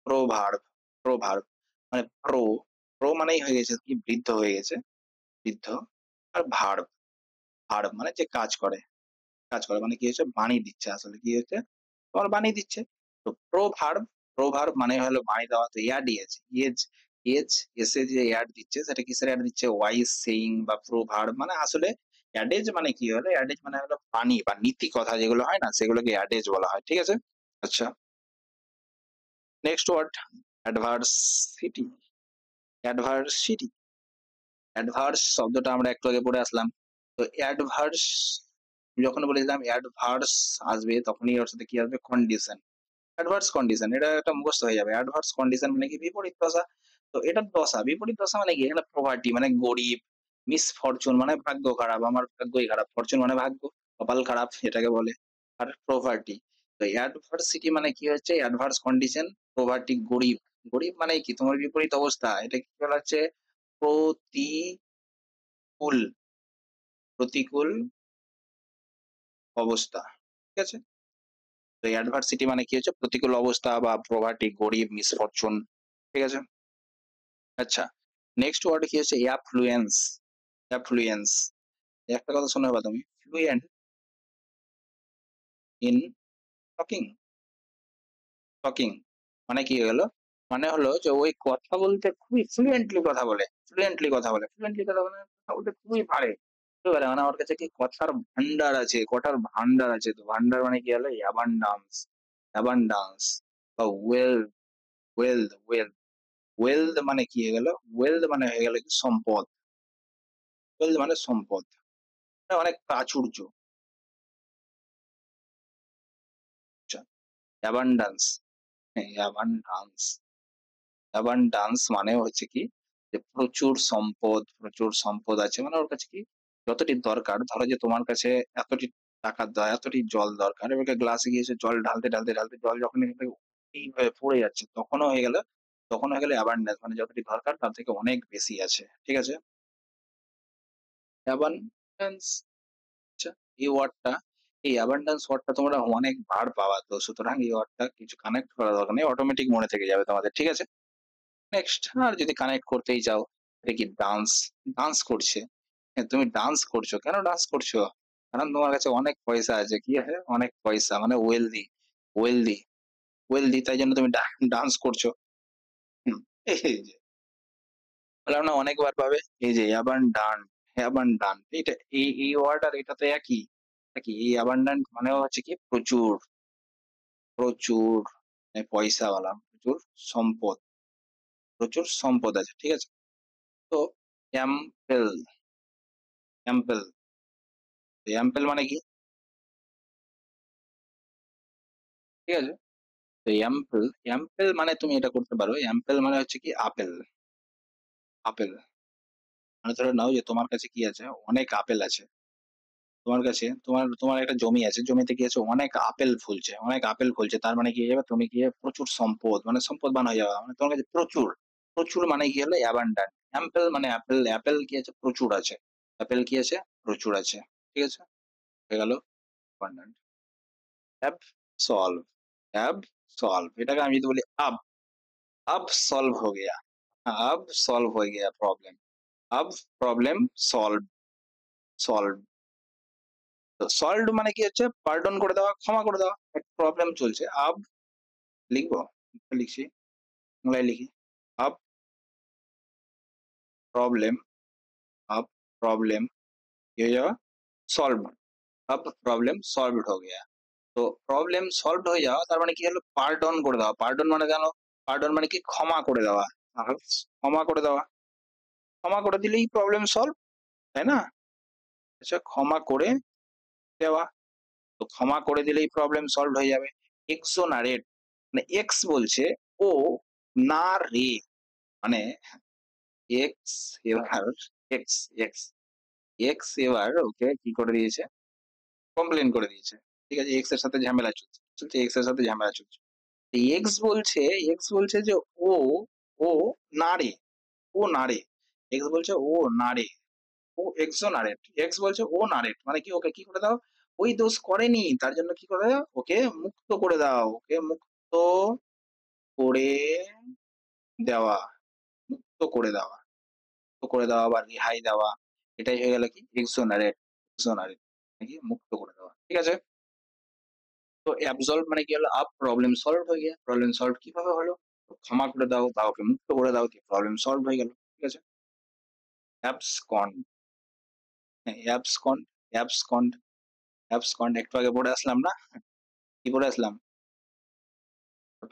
প্রভার্ব প্রভার্ব মানে প্রো মানেই হয়ে গেছে কি, বৃদ্ধ হয়ে গেছে, বৃদ্ধ। আর ভার্ব, ভার্ব মানে যে কাজ করে, কাজ করে মানে কি হচ্ছে, বাণী দিচ্ছে, আসলে কি হচ্ছে, তোমার বাণী দিচ্ছে। তো প্রোভার্ব, প্রোভার্ব মানে হলো বাণী দেওয়া। তো অ্যাড এজ, এজ, এজ এসে যে অ্যাড দিচ্ছে, সেটা কিসের অ্যাড দিচ্ছে, ওয়াইজ সেইং বা প্রোভার্ব। মানে আসলে অ্যাডেজ মানে কি হলো, অ্যাডেজ মানে হলো বাণী বা নীতি কথা যেগুলো হয় না, সেগুলোকে অ্যাডেজ বলা হয়, ঠিক আছে? আচ্ছা, next word, adversity. Adversity, adverse শব্দটা আমরা একটু আগে পড়ে আসলাম। তো অ্যাডভার্স, যখন বলেছিলাম অ্যাডভার্স আসবে, তখনই ওর সাথে কি আসবে, কন্ডিশন। অ্যাডভার্স কন্ডিশন, এটা একটা মুখস্থ হয়ে যাবে। অ্যাডভার্স কন্ডিশন মানে কি, বিপরীত দশা। তো এটা দশা, বিপরীত দশা মানে কি, এখানে প্রভার্টি মানে গরিব, মিসফরচুন মানে ভাগ্য খারাপ, আমার ভাগ্যই খারাপ, ফরচুন মানে ভাগ্য, কপাল খারাপ এটাকে বলে। আর প্রভার্টি, তো অ্যাডভার্সিটি মানে কি হচ্ছে, অ্যাডভার্স কন্ডিশন। প্রভার্টি গরিব, গরিব মানে কি, তোমার বিপরীত অবস্থা, এটা কি বলা হচ্ছে, প্রতিকূল, প্রতিকূল অবস্থা, ঠিক আছে? তো অ্যাডভার্সিটি মানে কি হচ্ছে, প্রতিকূল অবস্থা বা প্রভার্টি, গরিব, মিসফরচুন, ঠিক আছে? আচ্ছা, নেক্সট ওয়ার্ড কি হচ্ছে, অ্যাফ্লুয়েন্স। অ্যাফ্লুয়েন্স, একটা কথা শুনে পাবা তুমি, ফ্লুয়েন্ট ইন টকিং। টকিং মানে কি হলো, মানে হলো যে ওই কথা বলতে খুবই ফ্লুয়েন্টলি কথা বলে, ফ্লুয়েন্টলি কথা বলে, ফ্লুয়েন্টলি কথা বলে, কথা বলতে খুবই পারে, বুঝতে পারে, মানে আমার কাছে কি কথার ভান্ডার আছে, কথার ভান্ডার আছে। তো ভান্ডার মানে কি হলো, অ্যাবান্ডান্স। অ্যাবান্ডান্স বা ওয়েলথ। ওয়েলথ মানে কি হয়ে গেল, ওয়েলথ মানে হয়ে গেল কি, সম্পদ। ওয়েলথ মানে সম্পদ, মানে অনেক প্রাচুর্য। অ্যাবান্ডান্স, অ্যাবান্ডান্স, অ্যাবান্ডান্স মানে হচ্ছে কি, যে প্রচুর সম্পদ, প্রচুর সম্পদ আছে, মানে ওর কাছে কি, যতটি দরকার, ধরো যে তোমার কাছে এতটি টাকা, এতটি জল দরকার, এবার গ্লাসে গিয়েছে জল ঢালতে ঢালতে ঢালতে, জল যখন এখান থেকে এইভাবে পড়ে যাচ্ছে, তখনও হয়ে গেল, তখন হয়ে গেল অ্যাবান্ডেন্স, মানে যতটি দরকার তার থেকে অনেক বেশি আছে, ঠিক আছে? অ্যাবান্ডেন্স। আচ্ছা, এই ওয়ার্ডটা, এই অ্যাবান্ডেন্স ওয়ার্ডটা তোমরা অনেকবার পাওয়া, তো সুতরাং এই ওয়ার্ডটা কিছু কানেক্ট করা দরকার নেই, অটোমেটিক মনে থেকে যাবে তোমাদের, ঠিক আছে? নেক্সট, আর যদি কানেক্ট করতেই চাও, এটা কি, ডান্স। ডান্স করছে, হ্যাঁ, তুমি ডান্স করছো, কেন ডান্স করছো, কারণ তোমার কাছে অনেক পয়সা আছে, কি আছে, অনেক পয়সা, মানে ওয়েলদি, ওয়েলদি, ওয়েলদি, তাই জন্য তুমি ডান্স করছো। হুম, এই যে বললাম না, অনেকবার পাবে। এই যে অ্যাবান্ডান্ট, অ্যাবান্ডান্ট, এটা এই ওয়ার্ড আর এটা তো একই, একই। এই অ্যাবান্ডান্ট মানে হচ্ছে কি, প্রচুর, প্রচুর পয়সাওয়ালা, প্রচুর সম্পদ, প্রচুর সম্পদ আছে, ঠিক আছে? তো অ্যাম্পেল, অ্যাম্পেল, অ্যাম্পেল মানে কি, ঠিক আছে? তো অ্যাম্পল, অ্যাম্পল মানে তুমি এটা করতে পারো, অ্যাম্পল মানে হচ্ছে কি আপেল, আপেল। মানে ধরে নাও যে তোমার কাছে কি আছে? অনেক আপেল আছে। তোমার কাছে তোমার একটা জমি আছে। জমিতে কি আছে? অনেক আপেল ফলছে, অনেক আপেল ফলছে। তার মানে কি হয়ে যাবে? তুমি কি প্রচুর সম্পদ মানে সম্পদবান হয়ে যাবা। মানে তোমার কাছে প্রচুর, প্রচুর মানে কি হলো? অ্যাবান্ডেন্ট। অ্যাম্পল মানে আপেল, আপেল কি আছে? প্রচুর আছে। আপেল কি আছে? প্রচুর আছে। ঠিক আছে? হয়ে গেল abundant. Have solve, have solve এটাকে আমি যদি বলি अब सॉल्व हो गया, अब सॉल्व हो गया प्रॉब्लम, अब प्रॉब्लम सॉल्व, सॉल्व। তো সল্ভড মানে কি হচ্ছে? পার্ডন করে দেওয়া, ক্ষমা করে দেওয়া। একটা প্রবলেম চলছে। अब লিখবো? লিখছি, বাংলায় লিখি। अब प्रॉब्लम, अब प्रॉब्लम কি হয়ে যাওয়া? সলভড। अब प्रॉब्लम सॉल्वड हो गया। তো প্রবলেম সলভড হয়ে যাওয়া তার মানে কি হলো? পার্ডন করে দেওয়া। পার্ডন মানে জানো? পার্ডন মানে কি? ক্ষমা করে দেওয়া। আর ক্ষমা করে দেওয়া। ক্ষমা করে দিলেই প্রবলেম সলভ, তাই না? আচ্ছা, ক্ষমা করে দেওয়া। তো ক্ষমা করে দিলেই প্রবলেম সলভড হয়ে যাবে। এক্সোনারেট মানে এক্স বলছে ও না রে, মানে এক্স এবার এক্স এক্স এক্স এবার ওকে কি করে দিয়েছে? কমপ্লেন করে দিয়েছে। ঠিক আছে? এক্স এর সাথে ঝামেলা চলছে। চলছে এক্স এর সাথে ঝামেলা চলছে। এক্স বলছে, এক্স বলছে যে ও, ও না রে, ও না রে। এক্স বলছে ও না রে। ও এক্সোনারেট। এক্স বলছে ও নারেট। মানে কি? ওকে কি করে দাও? ওই দোষ করেনি। তার জন্য কি করে দাও? ওকে মুক্ত করে দাও। ওকে মুক্ত করে দেওয়া। মুক্ত করে দেওয়া। মুক্ত করে দেওয়া বা রেহাই দেওয়া। এটাই হয়ে গেল কি? এক্সোনারেট। এক্সোনারেট নাকি মুক্ত করে দেওয়া। ঠিক আছে? তো অ্যাবসলভ মানে কি হলো? আপ প্রবলেম সলভ হয়ে গেল। প্রবলেম সলভ কিভাবে হলো? ক্ষমা করে দাও বা ওকে মুক্ত করে দাও, কি প্রবলেম সলভ হয়ে গেল। ঠিক আছে? অ্যাবসকন্ড, হ্যাঁ, অ্যাবসকন্ড, অ্যাবসকন্ড, অ্যাবসকন্ড একটু আগে পড়ে আসলাম না? কি পড়ে আসলাম?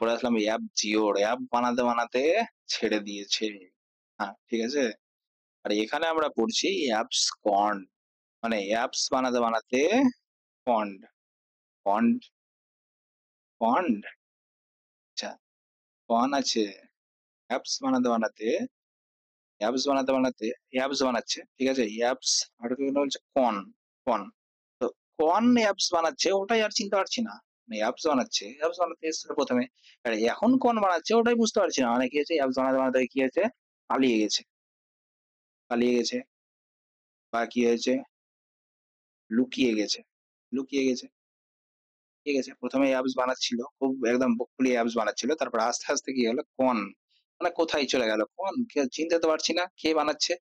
পড়ে আসলাম অ্যাপ জিওর। অ্যাপ বানাতে, বানাতে ছেড়ে দিয়েছে। হ্যাঁ, ঠিক আছে? আর এখানে আমরা পড়ছি অ্যাপস কন্ড। মানে অ্যাপস বানাতে, বানাতে কন্ড, কন্ড, কন্ড। আচ্ছা, কন আছে। অ্যাপস বানাতে, বানাতে অ্যাপস বানাতে, বানাতে অ্যাপস বানাচ্ছে। ঠিক আছে? অ্যাপস আর কি হচ্ছে কন, কন। তো কন অ্যাপস বানাচ্ছে ওটাই আর চিনতে পারছি না। মানে অ্যাপস বানাচ্ছে, অ্যাপস বানাতে এসেছিল ১ম এ। আর এখন কন বানাচ্ছে ওটাই বুঝতে পারছি না। মানে কি হয়েছে? অ্যাপস বানাতে, বানাতে কি হয়েছে? পালিয়ে গেছে, পালিয়ে গেছে বা কি হয়েছে? লুকিয়ে গেছে, লুকিয়ে গেছে। ঠিক আছে? ১ম এ অ্যাপস বানাচ্ছিল। খুব একদম বুক ফুলিয়ে অ্যাপস বানাচ্ছিল। তারপর আস্তে, আস্তে কি হলো? কন মানে কোথায় চলে গেল? কন কে চিনতে তো পারছি না। কে বানাচ্ছে?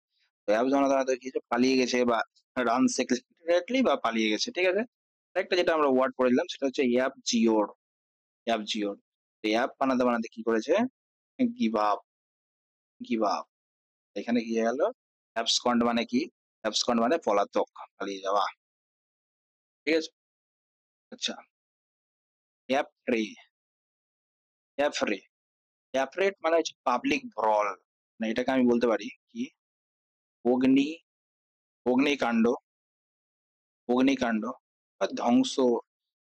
তো অ্যাপস বানাতে, বানাতে কি হয়েছে? পালিয়ে গেছে বা রান সিক্রেটলি বা পালিয়ে গেছে। ঠিক আছে? আরেকটা যেটা আমরা ওয়ার্ড পড়ে দিলাম সেটা হচ্ছে অ্যাপ জিওর, অ্যাপ জিওর। তো অ্যাপ বানাতে, বানাতে কি করেছে? Give up, give up. এখানে কি হয়ে গেল? অ্যাবসকন্ড মানে কি? অ্যাবসকন্ড মানে পলাতক, পালিয়ে যাওয়া। ঠিক আছে? আচ্ছা, অ্যাফ্রে, অ্যাফ্রে, অ্যাফ্রেট মানে হচ্ছে পাবলিক ব্রল। মানে এটাকে আমি বলতে পারি কি? অগ্নি, অগ্নিকাণ্ড, অগ্নিকাণ্ড বা ধ্বংস।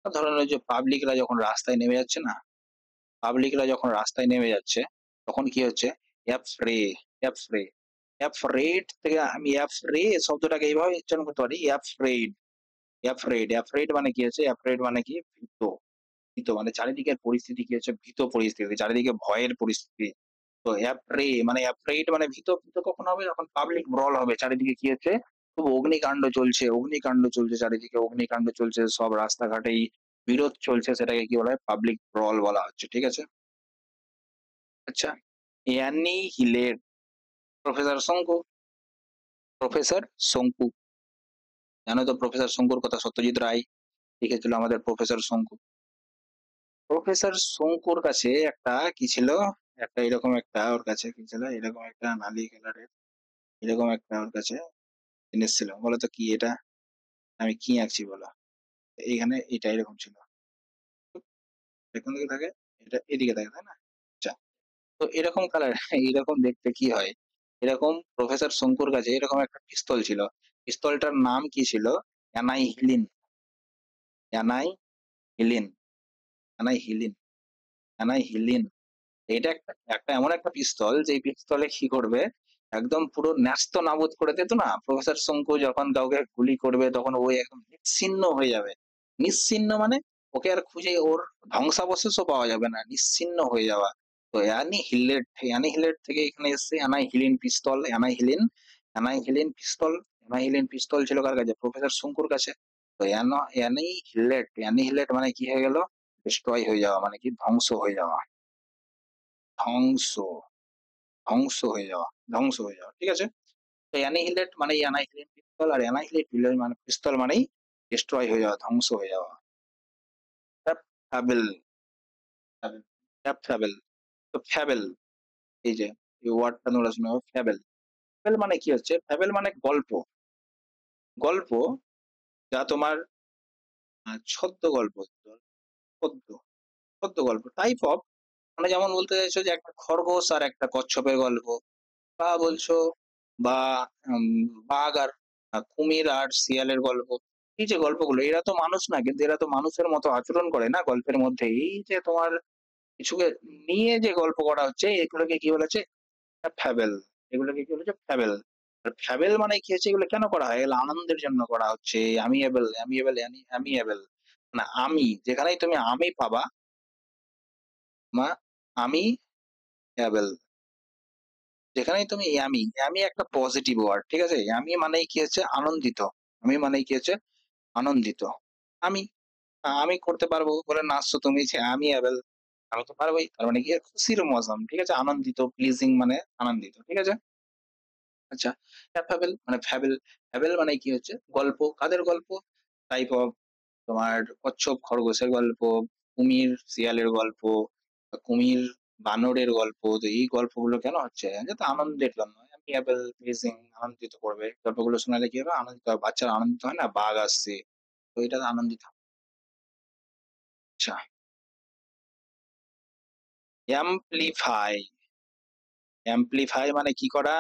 বা ধরেন ওই যে পাবলিকরা যখন রাস্তায় নেমে যাচ্ছে না? পাবলিকরা যখন রাস্তায় নেমে যাচ্ছে তখন কি হচ্ছে? অ্যাফ্রে, অ্যাফ্রে। অ্যাফ্রেড থেকে আমি অ্যাফ্রে শব্দটাকে এইভাবে উচ্চারণ করতে পারি অ্যাফ্রেড, অ্যাফ্রেড, অ্যাফ্রেড মানে কি হচ্ছে? অ্যাফ্রেড মানে কি? ভীত। ভীত মানে চারিদিকের পরিস্থিতি কি হচ্ছে? ভীত পরিস্থিতি। চারিদিকে ভয়ের পরিস্থিতি। তো অ্যাফ্রে মানে অ্যাফ্রেইড মানে ভীত। ভীত কখন হবে? যখন পাবলিক ব্রল হবে। চারিদিকে কি হচ্ছে? খুব অগ্নিকাণ্ড চলছে, অগ্নিকাণ্ড চলছে চারিদিকে, অগ্নিকাণ্ড চলছে। সব রাস্তাঘাটেই বিরোধ চলছে। সেটাকে কি বলা হয়? পাবলিক ব্রল বলা হচ্ছে। ঠিক আছে? আচ্ছা, অ্যানিহিলেট, প্রফেসর শঙ্কু, প্রফেসর শঙ্কু। জানো তো প্রফেসর শঙ্কুর কথা? সত্যজিৎ রায় লিখেছিল আমাদের প্রফেসর শঙ্কু। প্রফেসর শঙ্কুর কাছে একটা কি ছিল? একটা এরকম একটা ওর কাছে কি ছিল? এরকম একটা নালি কালারের এরকম একটা ওর কাছে জিনিস ছিল। বলো তো কি এটা? আমি কি আঁকছি বলো? এইখানে এটা এরকম ছিল। কোন দিকে থাকে? এটা এদিকে থাকে, তাই না? আচ্ছা, তো এরকম কালার এইরকম দেখতে কি হয়? এরকম প্রফেসর শঙ্কুর কাছে এরকম একটা পিস্তল ছিল। পিস্তলটার নাম কি ছিল? অ্যানাইহিলিন, অ্যানাইহিলিন, অ্যানাইহিলিন। অ্যানাইহিলিন। এটা একটা একটা এমন একটা পিস্তল যেই পিস্তলে কি করবে, একদম পুরো ন্যাস্ত-নাবুদ করে দিত না? প্রফেসর শঙ্কু যখন কাউকে গুলি করবে তখন ও একদম নিশ্চিহ্ন হয়ে যাবে। নিশ্চিহ্ন মানে ওকে আর খুঁজে ওর ধ্বংসাবশেষও পাওয়া যাবে না। নিশ্চিহ্ন হয়ে যাওয়া। তো অ্যানিহিলেট থেকে এখানে এসছে অ্যানাইহিলিন পিস্তল, অ্যানাইহিলিন পিস্তল ছিল কার কাছে? প্রফেসর শঙ্কুর কাছে। তো অ্যানিহিলেট মানে কি হয়ে গেল? ডিস্ট্রয় হয়ে যাওয়া মানে কি? ধ্বংস হয়ে যাওয়া। ধ্বংস, ধ্বংস হয়ে যাওয়া। ঠিক আছে? তো অ্যানিহিলেট মানেই অ্যানাইহিলিন পিস্তল আর অ্যানাইহিলেট মানে পিস্তল মানেই ডিস্ট্রয় হয়ে যাওয়া, ধ্বংস হয়ে যাওয়া। ফ্যাবেল, ফ্যাবেল, তো ফ্যাবেল এই যে এই ওয়ার্ডটা তোমরা শুনে ফ্যাবেল। ফ্যাবেল মানে কি হচ্ছে? ফ্যাবেল মানে গল্প। গল্প যা তোমার ছদ্ম গল্প, পদ্য, পদ্য গল্প। টাইপ অফ মানে যেমন বলতে চাইছো যে একটা খরগোশ আর একটা কচ্ছপের গল্প। বা বলছো বা উম বাঘ আর কুমির আর শিয়ালের গল্প। এই যে গল্পগুলো এরা তো মানুষ না কিন্তু এরা তো মানুষের মতো আচরণ করে না গল্পের মধ্যে। এই যে তোমার কিছুকে নিয়ে যে গল্প করা হচ্ছে এগুলোকে কি বলেছে? ফ্যাবেল। এগুলোকে কি বলেছে? ফ্যাবেল। আর ফ্যাবেল মানে কি হচ্ছে? এগুলো কেন করা হয়? এগুলো আনন্দের জন্য করা হচ্ছে। অ্যামিয়েবল মানে আমি যেখানেই তুমি আমি পাবা মা আমি অ্যাবল যেখানেই তুমি ইয়ামি একটা পজিটিভ ওয়ার্ড। ঠিক আছে? ইয়ামি মানেই কি হচ্ছে? আনন্দিত। আমি মানেই কি হচ্ছে? আনন্দিত। আমি আমি করতে পারবো বলে নাচছো তুমি যে আমি অ্যাবল। আমি তো পারবোই। তার মানে কি? খুশির মজাম। ঠিক আছে? আনন্দিত, প্লিজিং মানে আনন্দিত। ঠিক আছে? আচ্ছা। ফ্যাবেল মানে ফ্যাবেল মানে কি হচ্ছে? গল্প। কাদের গল্প? টাইপ অফ তোমার কচ্ছপ খরগোশের গল্প, কুমির শিয়ালের গল্প, কুমির বানরের গল্প। তো এই গল্পগুলো কেন হচ্ছে? যাতে আনন্দের জন্য। অ্যামিয়েবল, প্লিজিং আনন্দিত করবে। গল্পগুলো শোনালে কি হবে? আনন্দিত হবে। বাচ্চারা আনন্দিত হয় না? বাঘ আসছে। তো এটাতে আনন্দিত হবে। আচ্ছা। অ্যামপ্লিফাই, অ্যামপ্লিফাই মানে কি করা?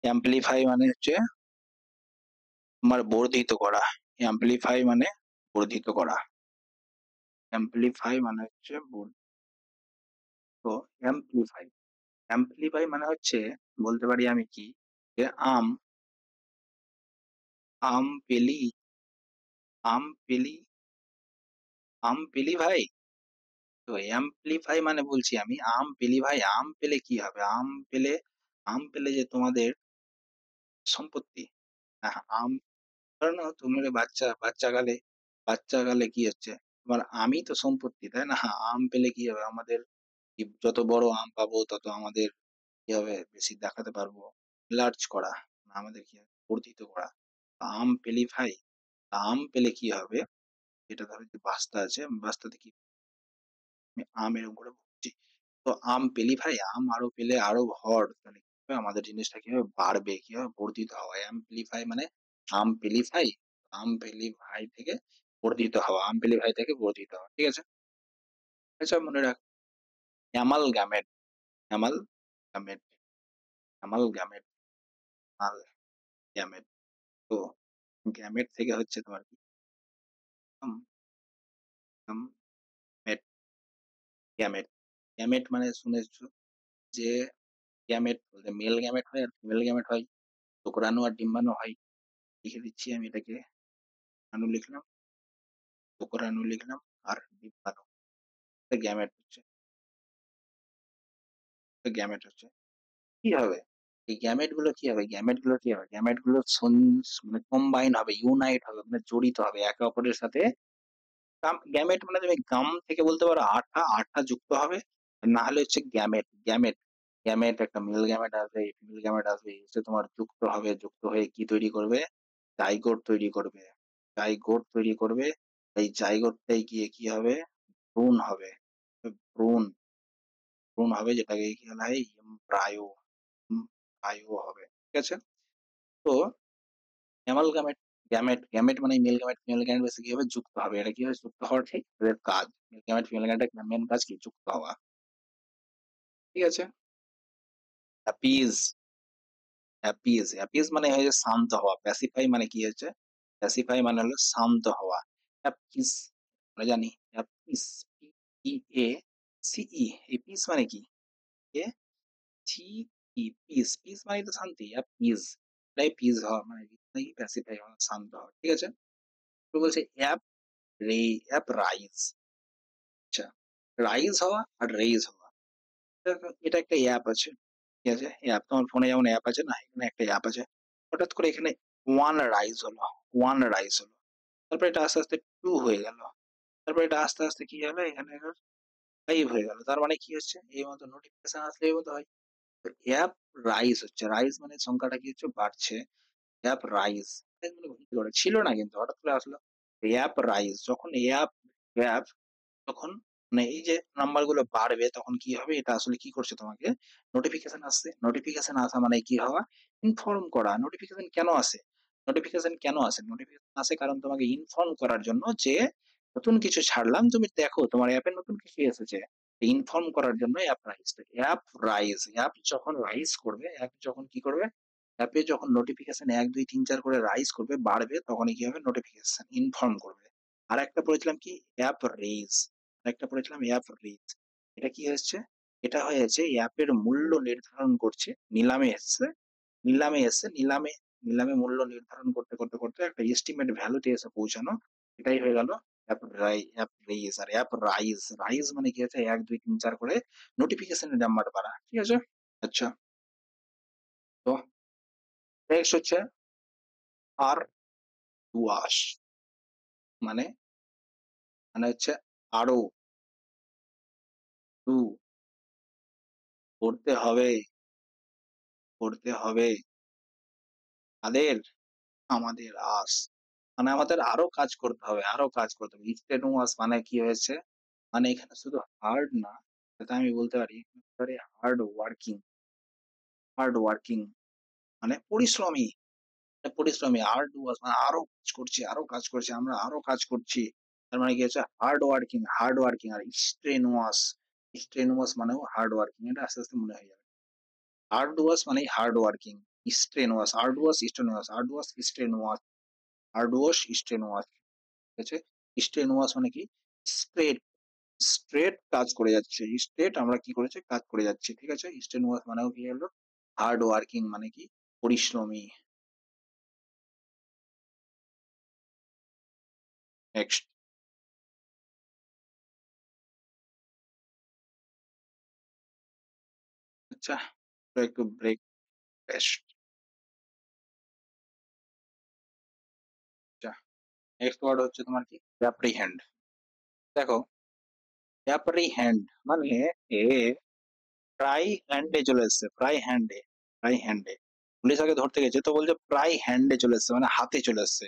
অ্যামপ্লিফাই মানে হচ্ছে তোমার বর্ধিত করা। অ্যামপ্লিফাই মানে বর্ধিত করা। অ্যামপ্লিফাই মানে হচ্ছে তো অ্যামপ্লিফাই। অ্যামপ্লিফাই মানে হচ্ছে বলতে পারি আমি কি? যে আম, আম পেলি, আম পেলি, আম পেলি ভাই। তো অ্যামপ্লিফাই মানে বলছি আমি আম পেলি ভাই। আম পেলে কি হবে? আম পেলে যে তোমাদের সম্পত্তি। আম ধরে নাও তুমি একটা বাচ্চাকালে কি হচ্ছে? তোমার আমই তো সম্পত্তি, তাই না? আম পেলে কি হবে? আমাদের যত বড় আম পাবো তত আমাদের কি হবে? বেশি দেখাতে পারবো। লার্জ করা, আমাদের কি হবে? বর্ধিত করা। আম পেলি ভাই, আম পেলে কি হবে? এটা ধরো যে বাস্তা আছে, বাস্তাতে কি আমি আম এরকম করে ভরছি। তো আম পেলি ভাই, আম আরো পেলে আরো ভর। তাহলে কি হবে? আমাদের জিনিসটা কি হবে? বাড়বে, কি হবে? বর্ধিত হওয়া। অ্যামপ্লিফাই মানে আম পেলি ভাই, আম পেলি ভাই থেকে বর্ধিত হওয়া। আম পেলি ভাই থেকে বর্ধিত হওয়া। ঠিক আছে? আচ্ছা মনে রাখ অ্যামালগামেট, অ্যামালগামেট, অ্যামালগামেট, অ্যামালগামেট। তো গ্যামেট থেকে হচ্ছে তোমার কি? উম, উম, মেট, গ্যামেট। গ্যামেট মানে শুনেছো যে গ্যামেট বলতে মেল গ্যামেট হয় আর ফিমেল গ্যামেট হয়। শুক্রাণু আর ডিম্বাণু হয়। লিখে দিচ্ছি আমি এটাকে। অণু লিখলাম, শুক্রাণু লিখলাম আর ডিম্বাণু। এটা গ্যামেট হচ্ছে, এটা গ্যামেট হচ্ছে। কি হবে? এই গ্যামেট গুলো কি হবে? গ্যামেট গুলো কি হবে? গ্যামেট গুলো মানে কম্বাইন হবে, ইউনাইট হবে, মানে জড়িত হবে একে অপরের সাথে। গ্যামেট মানে তুমি গাম থেকে বলতে পারো আঠা, আঠা যুক্ত হবে। না হলে হচ্ছে গ্যামেট, গ্যামেট, গ্যামেট একটা মেল গ্যামেট আসবে, ফিমেল গ্যামেট আসবে, এসে তোমার যুক্ত হবে, যুক্ত হয়ে কি তৈরি করবে? জাইগোট তৈরি করবে। জাইগোট তৈরি করবে। এই জাইগোটটাই গিয়ে কি হবে? ভ্রূণ হবে। ভ্রূণ, ভ্রূণ হবে যেটাকে কি বলা হয়? এমব্রায়ো, এমব্রায়ো হবে। ঠিক আছে? তো অ্যামালগামেট, গ্যামেট মানে মেল গ্যামেট ফিমেল গ্যামেট বেশি কি হবে? যুক্ত হবে। এটা কি হবে? যুক্ত হওয়াটাই এদের কাজ। মেল গ্যামেট ফিমেল গ্যামেটের মেন কাজ কি? যুক্ত হওয়া। ঠিক আছে? অ্যাপিজ, অ্যাপিজ মানে হচ্ছে শান্ত হওয়া। প্যাসিফাই মানে কি হচ্ছে? প্যাসিফাই মানে হলো শান্ত হওয়া। অ্যাপিজ আমরা জানি অ্যাপিস, পি ই এ সিই, এই পিস মানে কি? এ ছি ই পিস, পিস মানেই তো শান্তি। পিস, এটাই পিস হওয়া মানে প্যাসিফাই হওয়া, শান্ত হওয়া। ঠিক আছে? তো বলছে অ্যাপ রাইজ। আচ্ছা, রাইজ হওয়া আর রেইজ হওয়া। দেখো এটা একটা অ্যাপ আছে। ঠিক আছে? অ্যাপ তোমার ফোনে যেমন অ্যাপ আছে না? এখানে একটা অ্যাপ আছে। হঠাৎ করে এখানে 1 রাইজ হলো, 1 রাইজ হলো। তারপরে এটা আস্তে, আস্তে 2 হয়ে গেল। তারপরে এটা আস্তে, আস্তে কি হলো? এখানে 5 হয়ে গেল। তার মানে কি হচ্ছে? এই মতো নোটিফিকেশন আসলে এই মতো হয়। তো অ্যাপ রাইজ হচ্ছে। রাইজ মানে সংখ্যাটা কি হচ্ছে? বাড়ছে। App rise. মানে ঘুম থেকে ওঠে। ছিল না কিন্তু হঠাৎ করে আসলো। App rise. যখন অ্যাপ তখন মানে এই যে নাম্বার গুলো বাড়বে তখন কি হবে? এটা আসলে কি করছে তোমাকে? নোটিফিকেশন আসছে। নোটিফিকেশন আসা মানে কি হওয়া? ইনফর্ম করা। নোটিফিকেশন কেন আসে? নোটিফিকেশন কেন আসে? নোটিফিকেশন আসে কারণ তোমাকে ইনফর্ম করার জন্য যে নতুন কিছু ছাড়লাম, তুমি দেখো তোমার অ্যাপে নতুন কিছু এসেছে। ইনফর্ম করার জন্য app rise. App rise, app যখন রাইজ করবে, অ্যাপ যখন কি করবে? অ্যাপে যখন নোটিফিকেশন ১, ২, ৩, ৪ করে রাইজ করবে, বাড়বে তখনই কি হবে? নোটিফিকেশন ইনফর্ম করবে। আরেকটা পড়েছিলাম কি? App raise. আরেকটা পড়েছিলাম অ্যাপ রেইজ। এটা কি হচ্ছে? এটা হয়েছে অ্যাপের মূল্য নির্ধারণ করছে। নিলামে এসছে। নিলামে মূল্য নির্ধারণ করতে একটা এস্টিমেট ভ্যালুতে এসে পৌঁছানো। এটাই হয়ে গেল অ্যাপ রেইজ। আর অ্যাপ রাইজ। রাইজ মানে কি হচ্ছে? ১, ২, ৩, ৪ করে নোটিফিকেশনের নাম্বার বাড়া। ঠিক আছে? আচ্ছা। তো নেক্সট হচ্ছে আর ওয়াশ মানে মানে হচ্ছে আরো, টু করতে হবে, করতে হবে। তাদের আমাদের আস মানে আমাদের আরো কাজ করতে হবে, আরো কাজ করতে হবে। strenuous মানে কি হয়েছে? মানে এখানে শুধু হার্ড না, এটা আমি বলতে পারি হার্ড ওয়ার্কিং, হার্ড ওয়ার্কিং মানে পরিশ্রমী, পরিশ্রমী হার্ড মানে আরো কাজ করছি, আরো কাজ করছি, আমরা আরো কাজ করছি। তার মানে কি হচ্ছে? হার্ড ওয়ার্কিং আর স্ট্রেনুয়াস, স্ট্রেনুয়াস মানেও হার্ড ওয়ার্কিং। এটা আস্তে আস্তে মনে হয়ে যাবে। হার্ডওয়ার্স মানেই হার্ড ওয়ার্কিং, স্ট্রেনুয়াস, হার্ডওয়ার্স স্ট্রেনুয়াস। ঠিক আছে? স্ট্রেনুয়াস মানে কি? স্ট্রেট, স্ট্রেট কাজ করে যাচ্ছে। স্ট্রেট আমরা কি করেছি? কাজ করে যাচ্ছি। ঠিক আছে? স্ট্রেনুয়াস মানেও কি হলো? হার্ড ওয়ার্কিং মানে কি? পরিশ্রমী। নেক্সট। আচ্ছা, তো একটু ব্রেক, রেস্ট। আচ্ছা, নেক্সট ওয়ার্ড হচ্ছে তোমার কি? অ্যাপ্রিহেন্ড। দেখো, অ্যাপ্রিহেন্ড মানে এ প্রায় হ্যান্ডে চলে এসছে, প্রায় হ্যান্ডে, প্রায় হ্যান্ডে। পুলিশ আগে ধরতে গেছে তো বলছে প্রায় হ্যান্ডে চলে এসছে মানে হাতে চলে এসছে।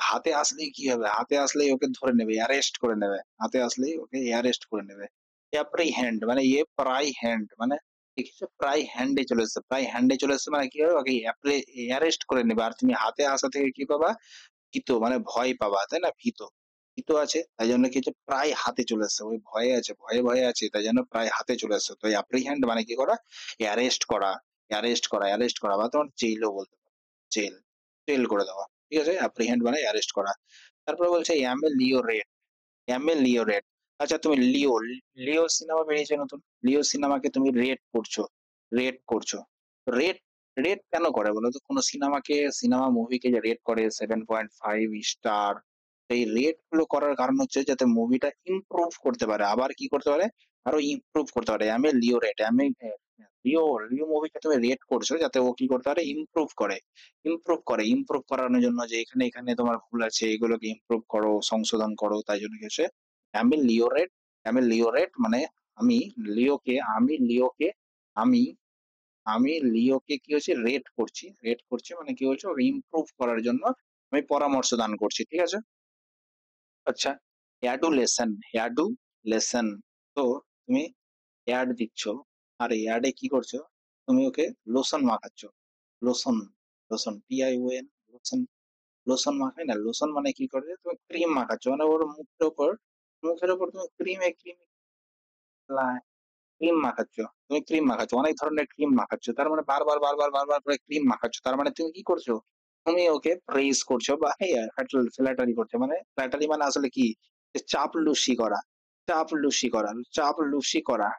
হাতে আসলেই কি হবে? হাতে আসলেই ওকে ধরে নেবে, অ্যারেস্ট করে নেবে। হাতে আসলেই ওকে অ্যারেস্ট করে নেবে। অ্যাপ্রিহেন্ড মানে প্রায় হ্যান্ড মানে দেখেছো প্রায় হ্যান্ডে চলে এসছে। প্রায় হ্যান্ডে চলে এসছে মানে কি হবে? ওকে অ্যারেস্ট করে নেবে। আর তুমি হাতে আসা থেকে কি পাবা? ভীত মানে ভয় পাবা, তাই না? ভীত, ভীত আছে তাই জন্য কি হচ্ছে? প্রায় হাতে চলে এসছে। ওই ভয়ে আছে, ভয়ে আছে তাই জন্য প্রায় হাতে চলে এসছে। তো অ্যাপ্রিহেন্ড মানে কি করা? অ্যারেস্ট করা, অ্যারেস্ট করা বা তোমার জেলও বলতে পারো। জেল, জেল করে দেওয়া। ঠিক আছে? অ্যাপ্রিহেন্ড মানে অ্যারেস্ট করা। তারপরে বলছে লিওরেট, লিওরেট। আচ্ছা তুমি লিও সিনেমা বেরিয়েছে নতুন। লিও সিনেমাকে তুমি রেট করছো, রেট করছো। রেট, রেট কেন করে বলো তো? কোনো সিনেমা মুভিকে যে রেট করে 7.5 স্টার, এই রেট গুলো করার কারণ হচ্ছে যাতে মুভিটা ইমপ্রুভ করতে পারে। আবার কি করতে পারে? আরো ইমপ্রুভ করতে পারে। লিও রেট, লিও মুভিকে তুমি রেট করছো যাতে ও কি করতে পারে? ইমপ্রুভ করে, ইমপ্রুভ করানোর জন্য যে এখানে এখানে তোমার ভুল আছে এগুলোকে ইমপ্রুভ করো, সংশোধন করো। তাই জন্য কি হচ্ছে? আমি লিওরেট, মানে আমি লিওকে আমি আমি লিওকে কি হচ্ছে? রেট করছি, মানে কি হচ্ছে? ওকে ইমপ্রুভ করার জন্য আমি পরামর্শ দান করছি। ঠিক আছে? আচ্ছা, অ্যাডুলেশন। তো তুমি অ্যাড দিচ্ছ আর অ্যাডে কি করছো? তুমি ওকে লোশন মাখাচ্ছ। লোশন, TION, লোশন, লোশন মাখায় না? লোশন মানে কি করে? তুমি ক্রিম মাখাচ্ছ মানে ওর মুখের উপর তুমি ক্রিম ক্রিম মাখাচ্ছ। তুমি ক্রিম মাখাচ্ছ, অনেক ধরনের ক্রিম মাখাচ্ছ। তার মানে বারবার করে ক্রিম মাখাচ্ছ। তার মানে তুমি কি করছো? তুমি ওকে প্রেইজ করছো বা ফ্ল্যাটারি করছো। মানে ফ্ল্যাটারি মানে আসলে কি? যে চাপলুসি করা। চাপলুসি করা, চাপলুসি করা,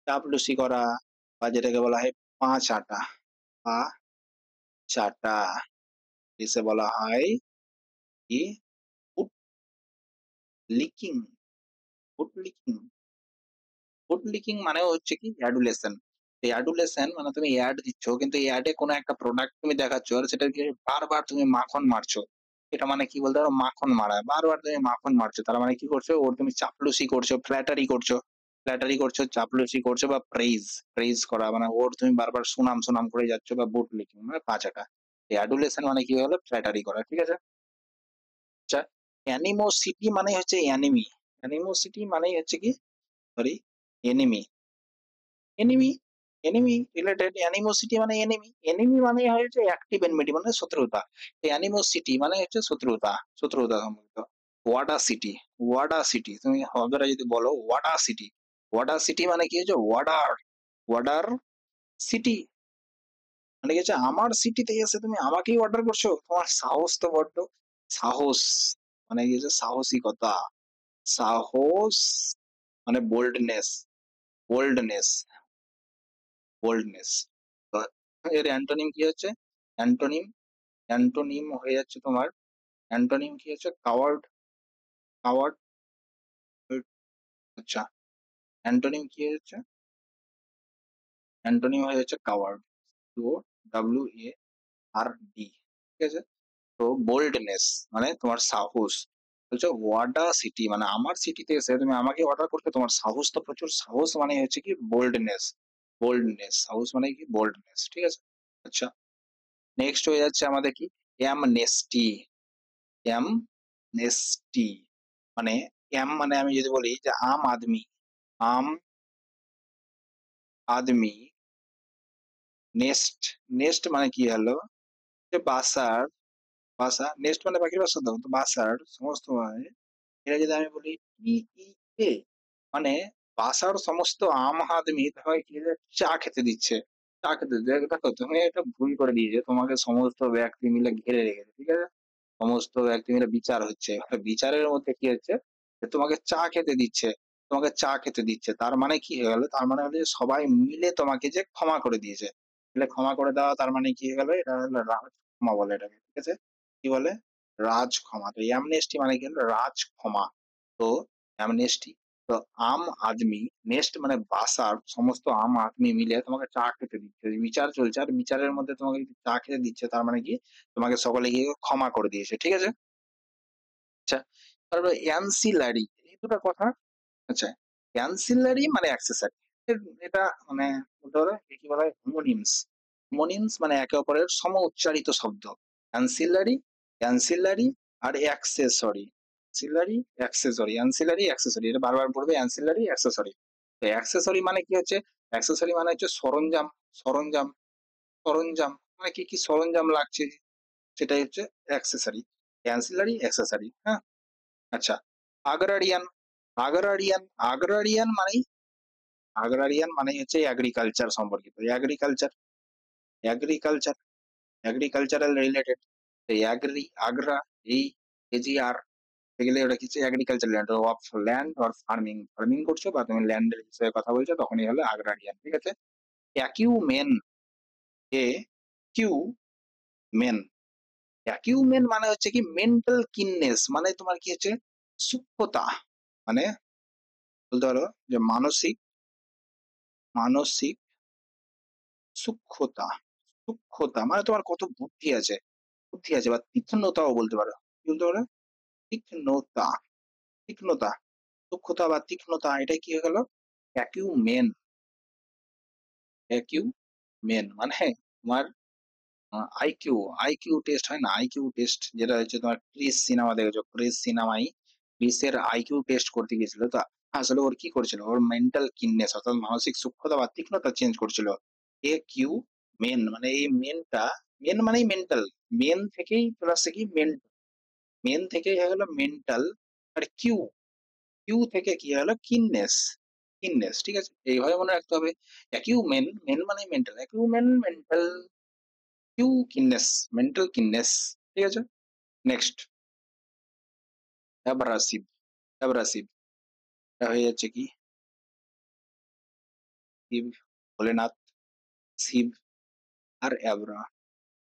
চাপলুসি করা, বা যেটাকে বলা হয় পা চাটা, পা চাটা। এসে বলা হয় কি foot licking, foot licking. Food licking মানে হচ্ছে কি অ্যাডুলেশন। এই অ্যাডুলেশন মানে তুমি অ্যাড দিচ্ছ কিন্তু এই অ্যাডে কোনো একটা প্রোডাক্ট তুমি দেখাচ্ছ আর সেটাকে বারবার তুমি মাখন মারছো। এটা মানে কি বলতে পারো মাখন মারা। বারবার তুমি মাখন মারছো। তার মানে কি করছো? ওর তুমি চাপলুসি করছো, ফ্ল্যাটারি করছো। ফ্ল্যাটারি করছো, চাপলুসি করছো বা প্রেইজ, প্রেইজ করা মানে ওর তুমি বারবার সুনাম, সুনাম করে যাচ্ছ বা বুট লিকিং মানে পাঁচাটা। এই অ্যাডুলেশন মানে কি হলো? ফ্ল্যাটারি করা। ঠিক আছে? আচ্ছা, অ্যানিমোসিটি মানে হচ্ছে অ্যানিমি। অ্যানিমোসিটি মানেই হচ্ছে কি sorry enemy. Enemy, enemy related animosity মানে এনিমি। এনিমি মানে হচ্ছে অ্যাক্টিভ এনমিটি মানে শত্রুতা। অ্যানিমোসিটি মানে হচ্ছে শত্রুতা, শত্রুতা সম্পর্কিত। ওয়াডাসিটি, ওয়াডাসিটি তুমি হবেরা যদি বলো ওয়াডাসিটি, ওয়াডাসিটি মানে কি হচ্ছে ওয়ার্ডার, ওয়ার্ডার সিটি মানে কি হচ্ছে আমার সিটিতে এসে তুমি আমাকেই অর্ডার করছো, তোমার সাহস তো বড্ড। সাহস মানে কি হচ্ছে সাহসিকতা, সাহস মানে বোল্ডনেস, বোল্ডনেস, বোল্ডনেস। তো এর অ্যান্টোনিম কি হচ্ছে? অ্যান্টোনিম, অ্যান্টোনিম হয়ে যাচ্ছে তোমার, অ্যান্টোনিম কি হচ্ছে কাওয়ার্ড, কাওয়ার্ড। আচ্ছা, অ্যান্টোনিম কি হচ্ছে? অ্যান্টোনিম হয়ে যাচ্ছে কাওয়ার্ড। তো WARD, ঠিক আছে? তো বোল্ডনেস মানে তোমার সাহস। বলছে ওয়াডা সিটি মানে আমার সিটিতে এসে তুমি আমাকে অর্ডার করতে তোমার সাহস তো প্রচুর। সাহস মানে হচ্ছে কি বোল্ডনেস, বোল্ডনেস সাহস মানে কি বোল্ডনেস। ঠিক আছে? আচ্ছা, নেক্সট হয়ে যাচ্ছে আমাদের কি অ্যামনেস্টি। অ্যামনেস্টি মানে মানে আমি যদি বলি যে আম আদমি, আম আদমি, নেস্ট, নেস্ট মানে কি হলো যে বাসার, বাসা, নেস্ট মানে পাখির বাসা, দাও তো বাসার সমস্ত মানে এটা যদি আমি বলি ই ই এ মানে বাসার সমস্ত আম আদমি তোমাকে কি যে চা খেতে দিচ্ছে, চা খেতে দিচ্ছে। দেখো তুমি একটা ভুল করে দিয়েছো, তোমাকে সমস্ত ব্যক্তি মিলে ঘিরে রেখেছে। ঠিক আছে? সমস্ত ব্যক্তি মিলে বিচার হচ্ছে, এবার বিচারের মধ্যে কি হচ্ছে যে তোমাকে চা খেতে দিচ্ছে, তোমাকে চা খেতে দিচ্ছে। তার মানে কি হয়ে গেল? তার মানে হলো যে সবাই মিলে তোমাকে যে ক্ষমা করে দিয়েছে। তাহলে ক্ষমা করে দেওয়া তার মানে কি হয়ে গেল? এটা হলো রাজ ক্ষমা বলে এটাকে। ঠিক আছে? কি বলে? রাজ ক্ষমা। তো অ্যামনেস্টি মানে কি হলো? রাজ ক্ষমা। তো অ্যামনেস্টি, তো আম আদমি, নেস্ট মানে বাসার সমস্ত আম আদমি মিলে তোমাকে চা খেতে দিচ্ছে। বিচার চলছে আর বিচারের মধ্যে তোমাকে যদি চা খেতে দিচ্ছে তার মানে কি তোমাকে সকলে গিয়ে ক্ষমা করে দিয়েছে। ঠিক আছে? আচ্ছা, তারপরে অ্যানসিলারি, এই দুটো কথা। আচ্ছা, অ্যানসিলারি মানে অ্যাক্সেসরি। এটা মানে বলতে পারো কি বলা হয় হোমোনিমস। হোমোনিমস মানে একে অপরের সম উচ্চারিত শব্দ। অ্যানসিলারি, অ্যানসিলারি আর অ্যাক্সেসরি। অ্যানসিলারি অ্যাক্সেসরি, অ্যানসিলারি অ্যাক্সেসরি, এটা বারবার পড়বে অ্যানসিলারি অ্যাক্সেসরি। তো অ্যাক্সেসরি মানে কি হচ্ছে? অ্যাক্সেসরি মানে হচ্ছে সরঞ্জাম, সরঞ্জাম, সরঞ্জাম মানে কি কি সরঞ্জাম লাগছে সেটাই হচ্ছে অ্যাক্সেসরি। অ্যানসিলারি অ্যাক্সেসরি। হ্যাঁ? আচ্ছা, আগ্রারিয়ান, আগ্রারিয়ান, আগ্রারিয়ান মানেই, আগ্রারিয়ান মানেই হচ্ছে এগ্রিকালচার সম্পর্কিত। Agriculture, agriculture, agricultural related. এই আগ্রা, এই AGR এগুলো ওটা কিছু agriculture land of land or farming, farming করছো বা তুমি ল্যান্ডের বিষয়ে কথা বলছো তখনই হলো আগ্রারিয়ান। ঠিক আছে? অ্যাকিউমেন, এ কিউ মেন, অ্যাকিউমেন মানে হচ্ছে কি মেন্টাল কিননেস মানে তোমার কি হচ্ছে সূক্ষ্মতা, মানে বলতে পারো যে মানসিক, মানসিক সূক্ষ্মতা, সূক্ষ্মতা মানে তোমার কত বুদ্ধি আছে, বুদ্ধি আছে বা তীক্ষ্ণতাও বলতে পারো। কি বলতে পারো? তীক্ষ্ণতা, তীক্ষ্ণতা, সূক্ষ্মতা বা তীক্ষ্ণতা, এটাই কি হয়ে গেল? অ্যাকিউমেন, অ্যাকিউমেন মানে তোমার আইকিউ, আইকিউ টেস্ট হয় না, আইকিউ টেস্ট যেটা হচ্ছে তোমার ক্রিস সিনেমা দেখেছো, ক্রিস সিনেমাই ক্রিসের আইকিউ টেস্ট করতে গেছিল। তো আসলে ওর কি করেছিল? ওর মেন্টাল কিননেস অর্থাৎ মানসিক সূক্ষ্মতা বা তীক্ষ্ণতা চেঞ্জ করছিল। এ কিউ মেন মানে এই মেনটা, মেন মানেই মেন্টাল, মেন থেকেই চলে আসছে কি মেন, মেন থেকেই হয়ে গেল মেন্টাল। আর কিউ, কিউ থেকে কি হলো কিননেস, কিননেস। ঠিক আছে? এইভাবে মনে রাখতে হবে। অ্যাকিউ মেন, মেন মানে mental, acumen mental, Q keenness, mental keenness. ঠিক আছে? নেক্সট অ্যাব্রাসিভ, অ্যাব্রাসিভ এটা হয়ে যাচ্ছে কি শিব, ভোলেনাথ, শিব আর অ্যাবরা।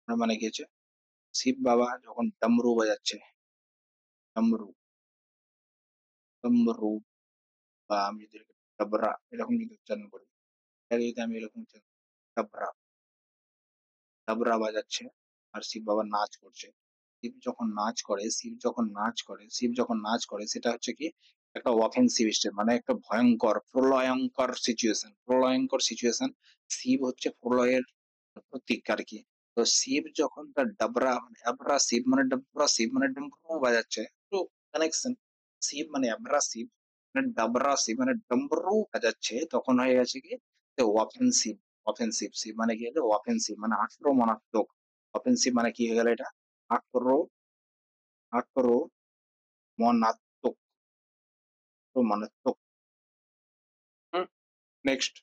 মানে কি হচ্ছে শিব বাবা যখন ডমরু বাজাচ্ছে, ডমরু, ডমরু, বা আমি যদি এটাকে ডাবরা এরকম যদি উচ্চারণ করি, এটাকে যদি আমি এরকম উচ্চারণ করি, ডাবরা, ডাবরা বাজাচ্ছে আর শিব বাবা নাচ করছে। শিব যখন নাচ করে সেটা হচ্ছে কি একটা অফেন্সিভ স্টেপ, মানে একটা ভয়ঙ্কর প্রলয়ঙ্কর সিচুয়েশন। শিব হচ্ছে প্রলয়ের প্রতীক আর কি। তো শিব যখন তার ডাবরা মানে আবরা শিব মানে ডাবরা শিব মানে ডমরু বাজাচ্ছে, তো কানেকশন শিব মানে আবরা শিব মানে ডাবরা শিব মানে ডমরু বাজাচ্ছে, তখন হয়ে গেছে কি অফেন্সিভ। অফেন্সিভ শিব মানে কি হলো অফেন্সিভ মানে আক্রমণাত্মক। অফেন্সিভ মানে কি হয়ে গেল এটা আক্রো আক্রমণাত্মক, আক্রমণাত্মক। Next,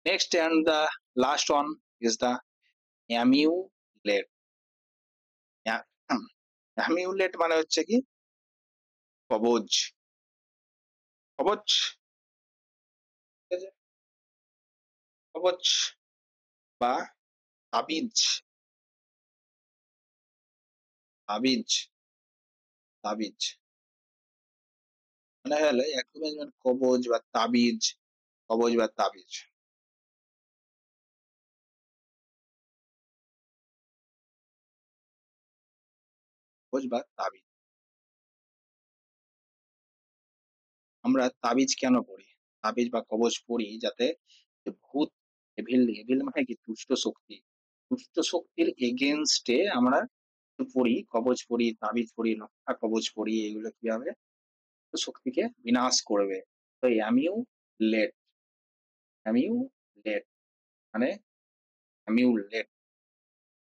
next and the last one is the amulet. অ্যামিউলেট মানে হচ্ছে কি কবচ, কবচ, ঠিক আছে? কবচ বা তাবিজ, তাবিজ, তাবিজ মানে হলো একদমই মানে কবজ বা তাবিজ, কবজ বা তাবিজ, কবজ বা তাবিজ। আমরা তাবিজ কেন পড়ি? তাবিজ বা কবচ পড়ি যাতে ভূত, এভিল, এভিল মানে কি দুষ্ট শক্তি, দুষ্ট শক্তির এগেনস্টে আমরা পড়ি, কবচ পড়ি, তাবিজ পড়ি, রক্ষা কবচ পড়ি, এগুলো কি হবে শক্তিকে বিনাশ করবে। তো আমিও লেট, আমিও লেট মানে আমিও লেট,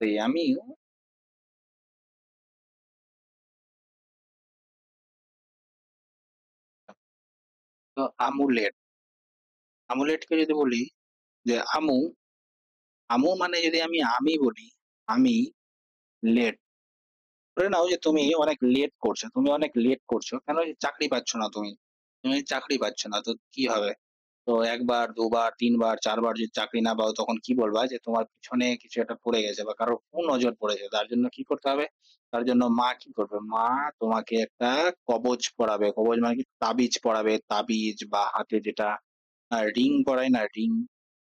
তো আমিও তো আমুলেট, আমুলেটকে যদি বলি যে আমু, আমু মানে যদি আমি বলি আমি লেট, ধরে নাও যে তুমি অনেক লেট করছো, তুমি অনেক লেট করছো কেন যে চাকরি পাচ্ছ না তুমি, তুমি চাকরি পাচ্ছ না তো কি হবে? তো একবার দুবার তিনবার চারবার যদি চাকরি না পাও তখন কি বলবা যে তোমার পিছনে কিছু একটা পড়ে গেছে বা কারোর নজর পড়েছে, তার জন্য কি করতে হবে? তার জন্য মা কি করবে, মা তোমাকে একটা কবচ পরাবে, কবচ মানে কি তাবিজ পরাবে, তাবিজ বা হাতে যেটা রিং পরায় না রিং,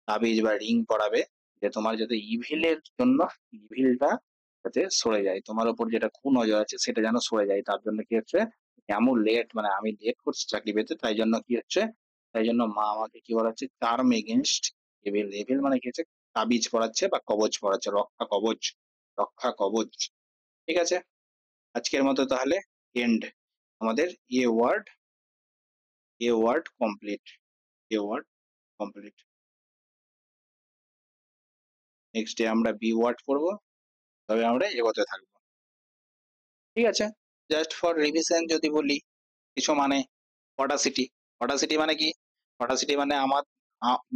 তাবিজ বা রিং পরাবে, যে তোমার যাতে ইভিলের জন্য ইভিলটা যাতে সরে যায়, তোমার উপর যেটা নজর আছে সেটা যেন সরে যায়, তার জন্য কি হচ্ছে এমন লেট মানে আমি লেট করছি চাকরি পেতে, তাই জন্য কি হচ্ছে, তাই জন্য মা আমাকে কি বলাচ্ছে চার্ম এগেনস্ট এভিল, এভিল মানে কি হচ্ছে তাবিজ পড়াচ্ছে বা কবচ পড়াচ্ছে, রক্ষা কবচ, রক্ষা কবচ। ঠিক আছে, আজকের মতো তাহলে এন্ড আমাদের A word complete, A word complete. Next day আমরা বি ওয়ার্ড পড়বো, তবে আমরা এগোতে থাকবো। ঠিক আছে, জাস্ট ফর রিভিশন যদি বলি কিছু মানে অডাসিটি, অডাসিটি মানে কি, অডাসিটি মানে আমার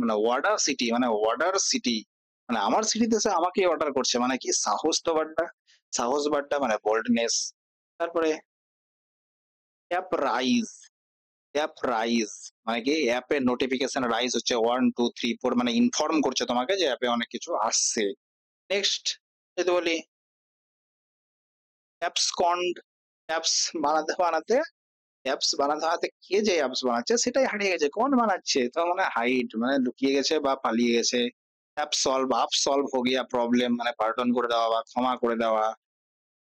মানে ওয়ার্ডার সিটি মানে ওয়ার্ডার সিটি মানে আমার সিটিতে সে আমাকে অর্ডার করছে, মানে কি সাহস তো বাড্ডা, সাহস বাড্ডা মানে বোল্ডনেস। তারপরে অ্যাপ রাইজ, অ্যাপ রাইজ মানে কি অ্যাপে নোটিফিকেশন রাইজ হচ্ছে 1 2 3 4 মানে ইনফর্ম করছে তোমাকে যে অ্যাপে অনেক কিছু আসছে। নেক্সট যদি বলি অ্যাপসকন্ড, অ্যাপস বানাতে বানাতে, অ্যাপস বানাতে বানাতে কে যে অ্যাপস বানাচ্ছে সেটাই হারিয়ে গেছে, কোন বানাচ্ছে তো মানে হাইড মানে লুকিয়ে গেছে বা পালিয়ে গেছে। অ্যাপ সলভ, আপ সলভ হো গিয়া প্রবলেম মানে পার্টন করে দেওয়া বা ক্ষমা করে দেওয়া।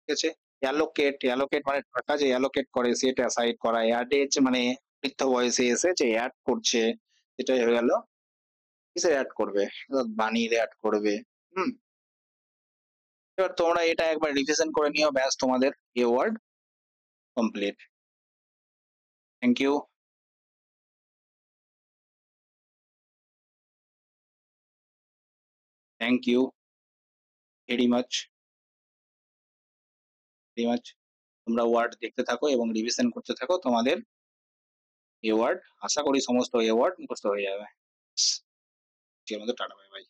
ঠিক আছে, অ্যালোকেট, অ্যালোকেট মানে টাকা যে অ্যালোকেট করে সেটা অ্যাসাইড করা, অ্যাডেজ মানে বৃদ্ধ বয়সে এসে যে অ্যাড করছে, এটাই হয়ে গেল কিসে অ্যাড করবে, বানিয়ে অ্যাড করবে। হুম, এবার তোমরা এটা একবার রিভিশন করে নিও, ব্যাস তোমাদের A word complete. Thank you, thank you very much, very much. তোমরা ওয়ার্ড দেখতে থাকো এবং রিভিশন করতে থাকো, তোমাদের এ ওয়ার্ড আশা করি সমস্ত এ ওয়ার্ড মুখস্থ হয়ে যাবে। আজকের মতো টাটা, বাই বাই।